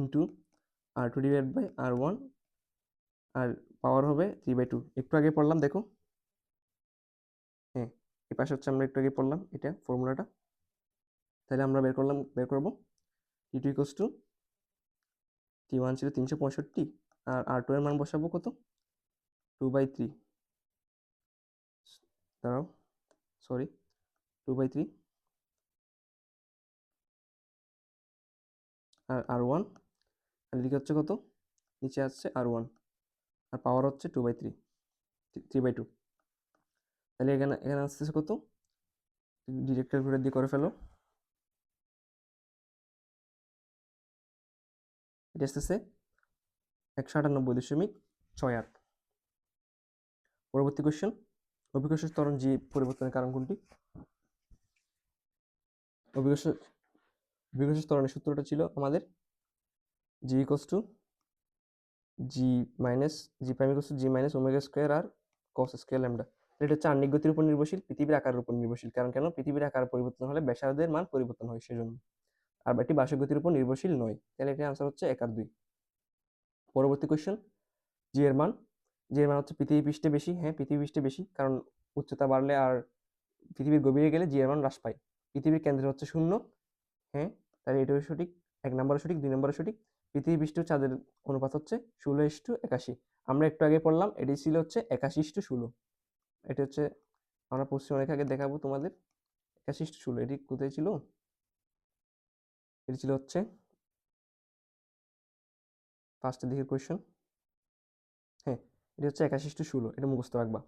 R2/R1, আর পাওয়ার হবে 3/2। একটু আগে পড়লাম, দেখো। হ্যাঁ, এই পাশে হচ্ছে আমরা একটু আগে পড়লাম এটা ফর্মুলাটা। তাহলে আমরা বের করব T2 = T1 ছিল 365, আর R2 এর মান বসাবো কত? 2/3। দাঁড়াও, সরি, 2/3। আর R1, আর এদিকে হচ্ছে কত? নিচে আসছে R1, আর পাওয়ার হচ্ছে 2/3, 3/2। তাহলে এখানে আসতেছে কত? ডিরেক্ট ক্যালকুলেটর দিয়ে করে ফেলো। এটা আসতেছে 198.68। পরবর্তী কোশ্চেন, অভিকর্ষজ ত্বরণ জি পরিবর্তনের কারণ কোনটি? অভিকর্ষজ ত্বরণের সূত্রটা ছিল আমাদের G = G-G' আর cos স্কয়ার ল্যাম্ডা। এটা হচ্ছে আহ্নিক গতির উপর নির্ভরশীল, পৃথিবীর আকারের উপর নির্ভরশীল। কারণ কেন? পৃথিবীর আকার পরিবর্তন হলে ব্যাসার্ধের মান পরিবর্তন হয়, সেজন্য। আর এটি বার্ষিক গতির উপর নির্ভরশীল নয়। তাহলে এটার আনসার হচ্ছে 1 আর 2। পরবর্তী কোশ্চেন, জি এর মান হচ্ছে পৃথিবী পৃষ্ঠে বেশি। হ্যাঁ, পৃথিবী পৃষ্ঠে বেশি, কারণ উচ্চতা বাড়লে আর পৃথিবীর গভীরে গেলে জি এর মান হ্রাস পায়। পৃথিবীর কেন্দ্রে হচ্ছে 0। হ্যাঁ, তাহলে এটাও সঠিক। 1 নম্বরে সঠিক, 2 নম্বরে সঠিক। পৃথিবী পৃষ্ঠ চাঁদের অনুপাত হচ্ছে 16:81। আমরা একটু আগে পড়লাম, এটি ছিল হচ্ছে 81:16। এটি হচ্ছে, আমরা পশ্চিম রেখা আগে দেখাবো তোমাদের। 81:16 এটি কোথায় ছিল? এটি ছিল হচ্ছে ফার্স্টের দিকের কোয়েশ্চেন। হ্যাঁ, এটি হচ্ছে 81:16, এটা মুখস্থ রাখবা।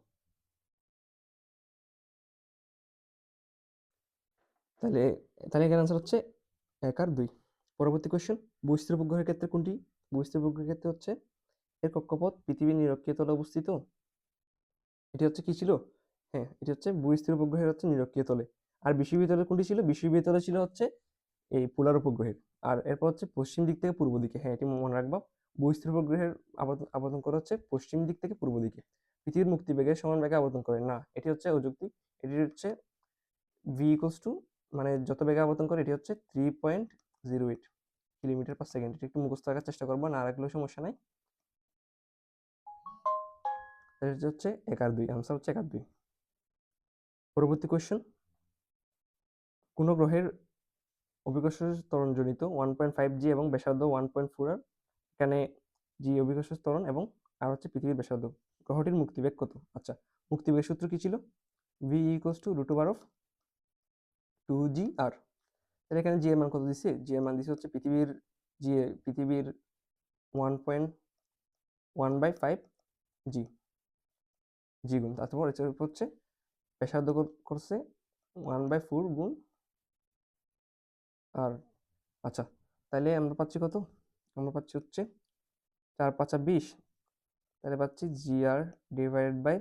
তাহলে এখানে আনসার হচ্ছে 1 আর 2। পরবর্তী কোয়েশ্চেন, বহিঃস্থির উপগ্রহের ক্ষেত্রে কোনটি? বহিঃস্থির উপগ্রহের ক্ষেত্রে হচ্ছে এর কক্ষপথ পৃথিবীর নিরক্ষীয় তলে অবস্থিত। এটি হচ্ছে কি ছিল? হ্যাঁ, এটি হচ্ছে বহিঃস্থির উপগ্রহের হচ্ছে নিরক্ষীয় তলে। আর বিষুবীয় তলে কোনটি ছিল? বিষুবীয় তলে ছিল হচ্ছে এই পোলার উপগ্রহের। আর এরপর হচ্ছে পশ্চিম দিক থেকে পূর্ব দিকে। হ্যাঁ, এটি মনে রাখবা। বহিঃস্থির উপগ্রহের আবর্তন করে হচ্ছে পশ্চিম দিক থেকে পূর্ব দিকে। পৃথিবীর মুক্তিবেগের সমান বেগে আবর্তন করে না, এটি হচ্ছে অযৌক্তিক। এটি হচ্ছে ভি ইকোয়াস টু, মানে যত বেগে আবর্তন করে, এটি হচ্ছে 3.08 কিলোমিটার/সেকেন্ড। এটি একটু মুখস্থ রাখার চেষ্টা করবো, না রাখলেও সমস্যা নাই। এটা হচ্ছে 1 আর 2, আনসার হচ্ছে 1 আর 2। পরবর্তী কোয়েশ্চেন, কোন গ্রহের অভিকর্ষজ ত্বরণজনিত 1.5 জি এবং ব্যাসার্ধ 1.4 আর। এখানে জি অভিকর্ষজ ত্বরণ এবং আর হচ্ছে পৃথিবীর ব্যাসার্ধ। গ্রহটির মুক্তিবেগ কত? আচ্ছা, মুক্তিবেগের সূত্র কি ছিল? V equals two √2gr। তাহলে এখানে জি এর মান কত দিচ্ছে? জি এর মান দিচ্ছে হচ্ছে পৃথিবীর 1.1/5 জি জি গুণ, তারপর এর উপর হচ্ছে ব্যাসার্ধ করছে 1/4 গুণ আর। আচ্ছা, তাহলে আমরা পাচ্ছি কত? আমরা পাচ্ছি হচ্ছে 4×5 = 20। তাহলে পাচ্ছি GR/10।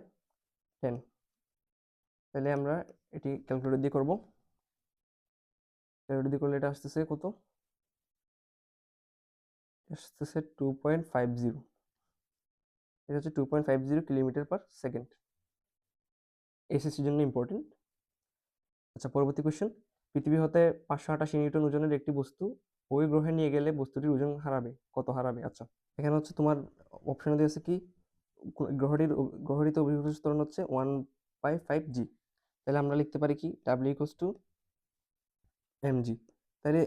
তাহলে আমরা এটি ক্যালকুলেটর দিয়ে করব। ক্যালকুলেটর দিয়ে করলে এটা আসতেছে কত? আসতেছে 2.50। এটা হচ্ছে 2.50 কিলোমিটার/সেকেন্ড। এসএসসির জন্য ইম্পর্টেন্ট। আচ্ছা, পরবর্তী কোয়েশ্চেন, পৃথিবী হতে 588 নিউটন ওজনের একটি বস্তু ওই গ্রহে নিয়ে গেলে বস্তুটির ওজন কত হারাবে? আচ্ছা, এখানে হচ্ছে তোমার অপশনে দিয়েছে কি, গ্রহটিতে অভিকর্ষজ ত্বরণ হচ্ছে 1/5 জি। তাহলে আমরা লিখতে পারি কি, W = mg। তাহলে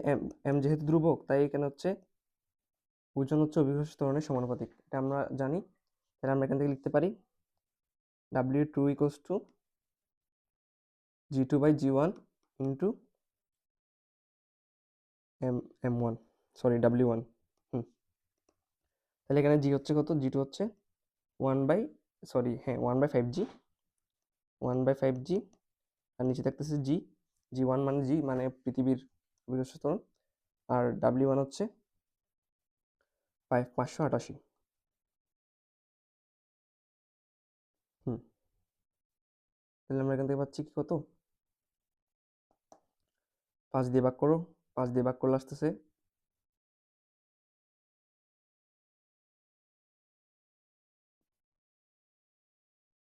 m যেহেতু ধ্রুবক, তাই এখানে হচ্ছে ওজন হচ্ছে অভিকর্ষজ ত্বরণের সমানুপাতিক, এটা আমরা জানি। তাহলে আমরা এখান থেকে লিখতে পারি W2 = G2/G1 into m1, sorry W1। তাহলে এখানে জি হচ্ছে কত? G2 হচ্ছে 1/5 জি, 1/5 জি, আর নিচে থাকতেছে জি। G1 মানে জি মানে পৃথিবীর অভিকর্ষ ত্বরণ, আর W1 হচ্ছে 588। তাহলে আমরা এখান থেকে পাচ্ছি কি কত, 5 দিয়ে ভাগ করো, 5 দিয়ে ভাগ করলে আসতেছে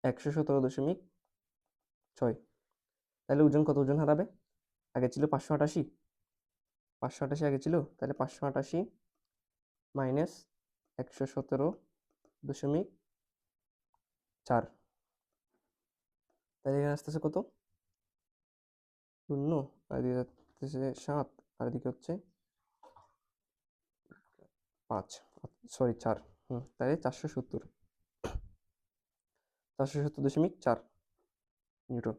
117.6। তাহলে ওজন কত, ওজন হারাবে, আগে ছিল 588, 588 আগে ছিল, তাহলে 588 মাইনাস 117.4, তাহলে এখানে আসতেছে কত, 0, আর এদিকে আসতেছে 7, আর এদিকে হচ্ছে 5, সরি 4, তাহলে 470.4 নিউটন।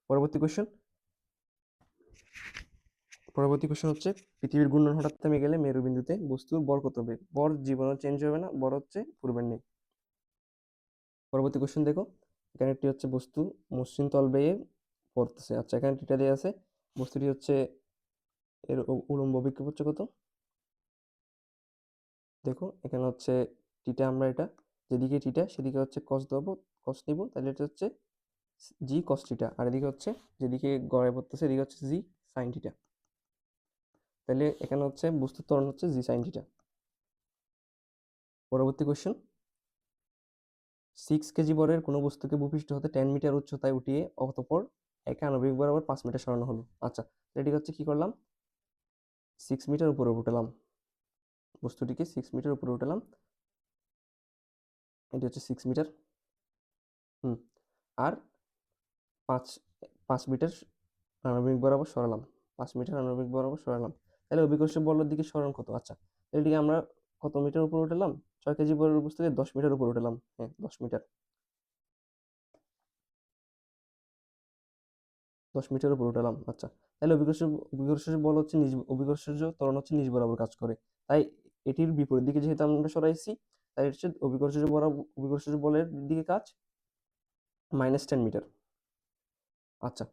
পরবর্তী কোশ্চেন হচ্ছে পৃথিবীর ঘূর্ণন হঠাৎ থেমে গেলে মেরুবিন্দুতে বস্তুর ভর কত হবে? ভর জীবনও চেঞ্জ হবে না, ভর হচ্ছে পূর্বের নেই। পরবর্তী কোশ্চেন দেখো, এখানে একটি হচ্ছে বস্তু মসৃণ তল বেয়ে পড়তেছে। আচ্ছা, এখানে টিটা দেওয়া আছে, বস্তুটি হচ্ছে এর উলম্ব বিক্ষেপ হচ্ছে কত, দেখো এখানে হচ্ছে টিটা, আমরা এটা যেদিকে টিটা সেদিকে হচ্ছে কস দেবো, কস নিব, তাহলে এটা হচ্ছে জি কস টিটা, আর এদিকে হচ্ছে যেদিকে গড়ায় পড়তেছে এদিকে হচ্ছে জি সাইন টিটা, তাহলে এখানে হচ্ছে বস্তুর ত্বরণ হচ্ছে জি সাইন টিটা। পরবর্তী কোশ্চেন, 6 কেজি বরের কোনো বস্তুকে ভূপৃষ্ঠ হতে 10 মিটার উচ্চতায় উঠিয়ে অতঃপর একে আণবিক বরাবর 5 মিটার সরানো হলো। আচ্ছা, এটি হচ্ছে কি করলাম, 6 মিটার উপরে উঠালাম, বস্তুটিকে 6 মিটার উপরে উঠালাম, এটি হচ্ছে 6 মিটার, আর 5 5 মিটার আণবিক বরাবর সরালাম, 5 মিটার আণবিক বরাবর সরালাম, তাহলে অভিকর্ষ বলের দিকে সরণ কত? আচ্ছা, এটিকে আমরা কত মিটার উপরে উঠালাম, 6 কেজি বরের বস্তুকে 10 মিটার উপরে উঠালাম, হ্যাঁ 10 মিটার, 10 মিটার উপরে উঠালাম। আচ্ছা, তাহলে অভিকর্ষ বল হচ্ছে অভিকর্ষজ ত্বরণ হচ্ছে নিজ বরাবর কাজ করে, তাই এটির বিপরীত দিকে যেহেতু আমরা সরাইছি, তাই হচ্ছে অভিকর্ষজ বলের দিকে কাজ -10 মিটার। আচ্ছা,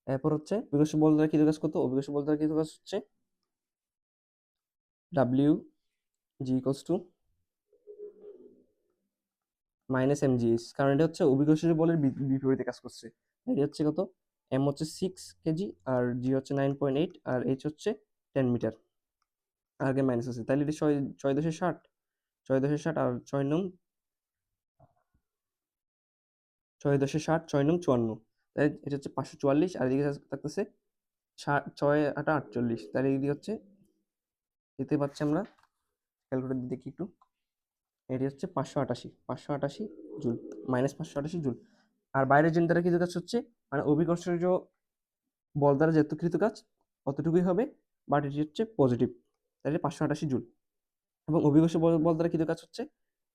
এরপর হচ্ছে অভিকর্ষ বল দ্বারা কৃত কাজ কত? অভিকর্ষ বল দ্বারা কৃত কাজ হচ্ছে W G = -mgh, কারণ এটা হচ্ছে অভিকর্ষজ বলের বিপরীতে কাজ করছে। এটি হচ্ছে কত, m হচ্ছে 6 কেজি, আর g হচ্ছে 9.8, আর h হচ্ছে 10 মিটার, আগে মাইনাস আছে, তাহলে এটি 6.60, 6.60, আর 6.60, 6 নং 54, তাই এটা হচ্ছে 544, আর এদিকে থাকতেছে 6 8 48, তাহলে এদিকে হচ্ছে দেখতে পাচ্ছি আমরা, ক্যালকুলেটর দিয়ে দেখি একটু, এটি হচ্ছে 588 জুল, -588 জুল, আর বাইরের জন্য দ্বারা কৃত কাজ হচ্ছে, মানে অভিকর্ষজ বল দ্বারা যেহেতু কৃত কাজ অতটুকুই হবে, বাট এটি হচ্ছে পজিটিভ, তাহলে 588 জুল। এবং অভিকর্ষ বল দ্বারা কৃত কাজ হচ্ছে,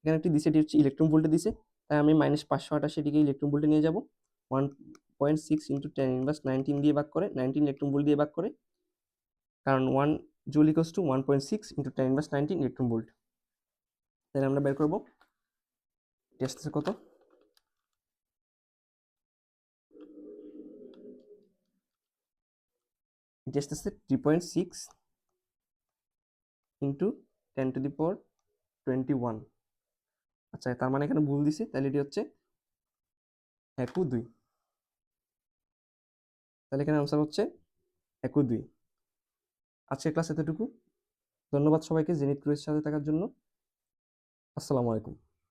এখানে একটি দিছে, এটি হচ্ছে ইলেকট্রন ভোল্টে দিছে, তাই আমি -588 এটিকে ইলেকট্রন ভোল্টে নিয়ে যাব, 1.6 × 10⁻19 দিয়ে ভাগ করে, 19 ইলেকট্রন ভোল্ট দিয়ে ভাগ করে, কারণ 1 জুল = 1.6 × 10⁻19 ইলেকট্রন ভোল্ট, তাহলে আমরা বের করব এটি আসতেছে কত, এটি আসতেছে 3.6 × 10⁻21। আচ্ছা, তার মানে এখানে ভুল দিছে, তাহলে এটি হচ্ছে 1.2, তাহলে এখানে আনসার হচ্ছে 1.2। আজকের ক্লাস এতটুকু, ধন্যবাদ সবাইকে জেনিথ ক্রুজের সাথে থাকার জন্য। আসসালামু আলাইকুম।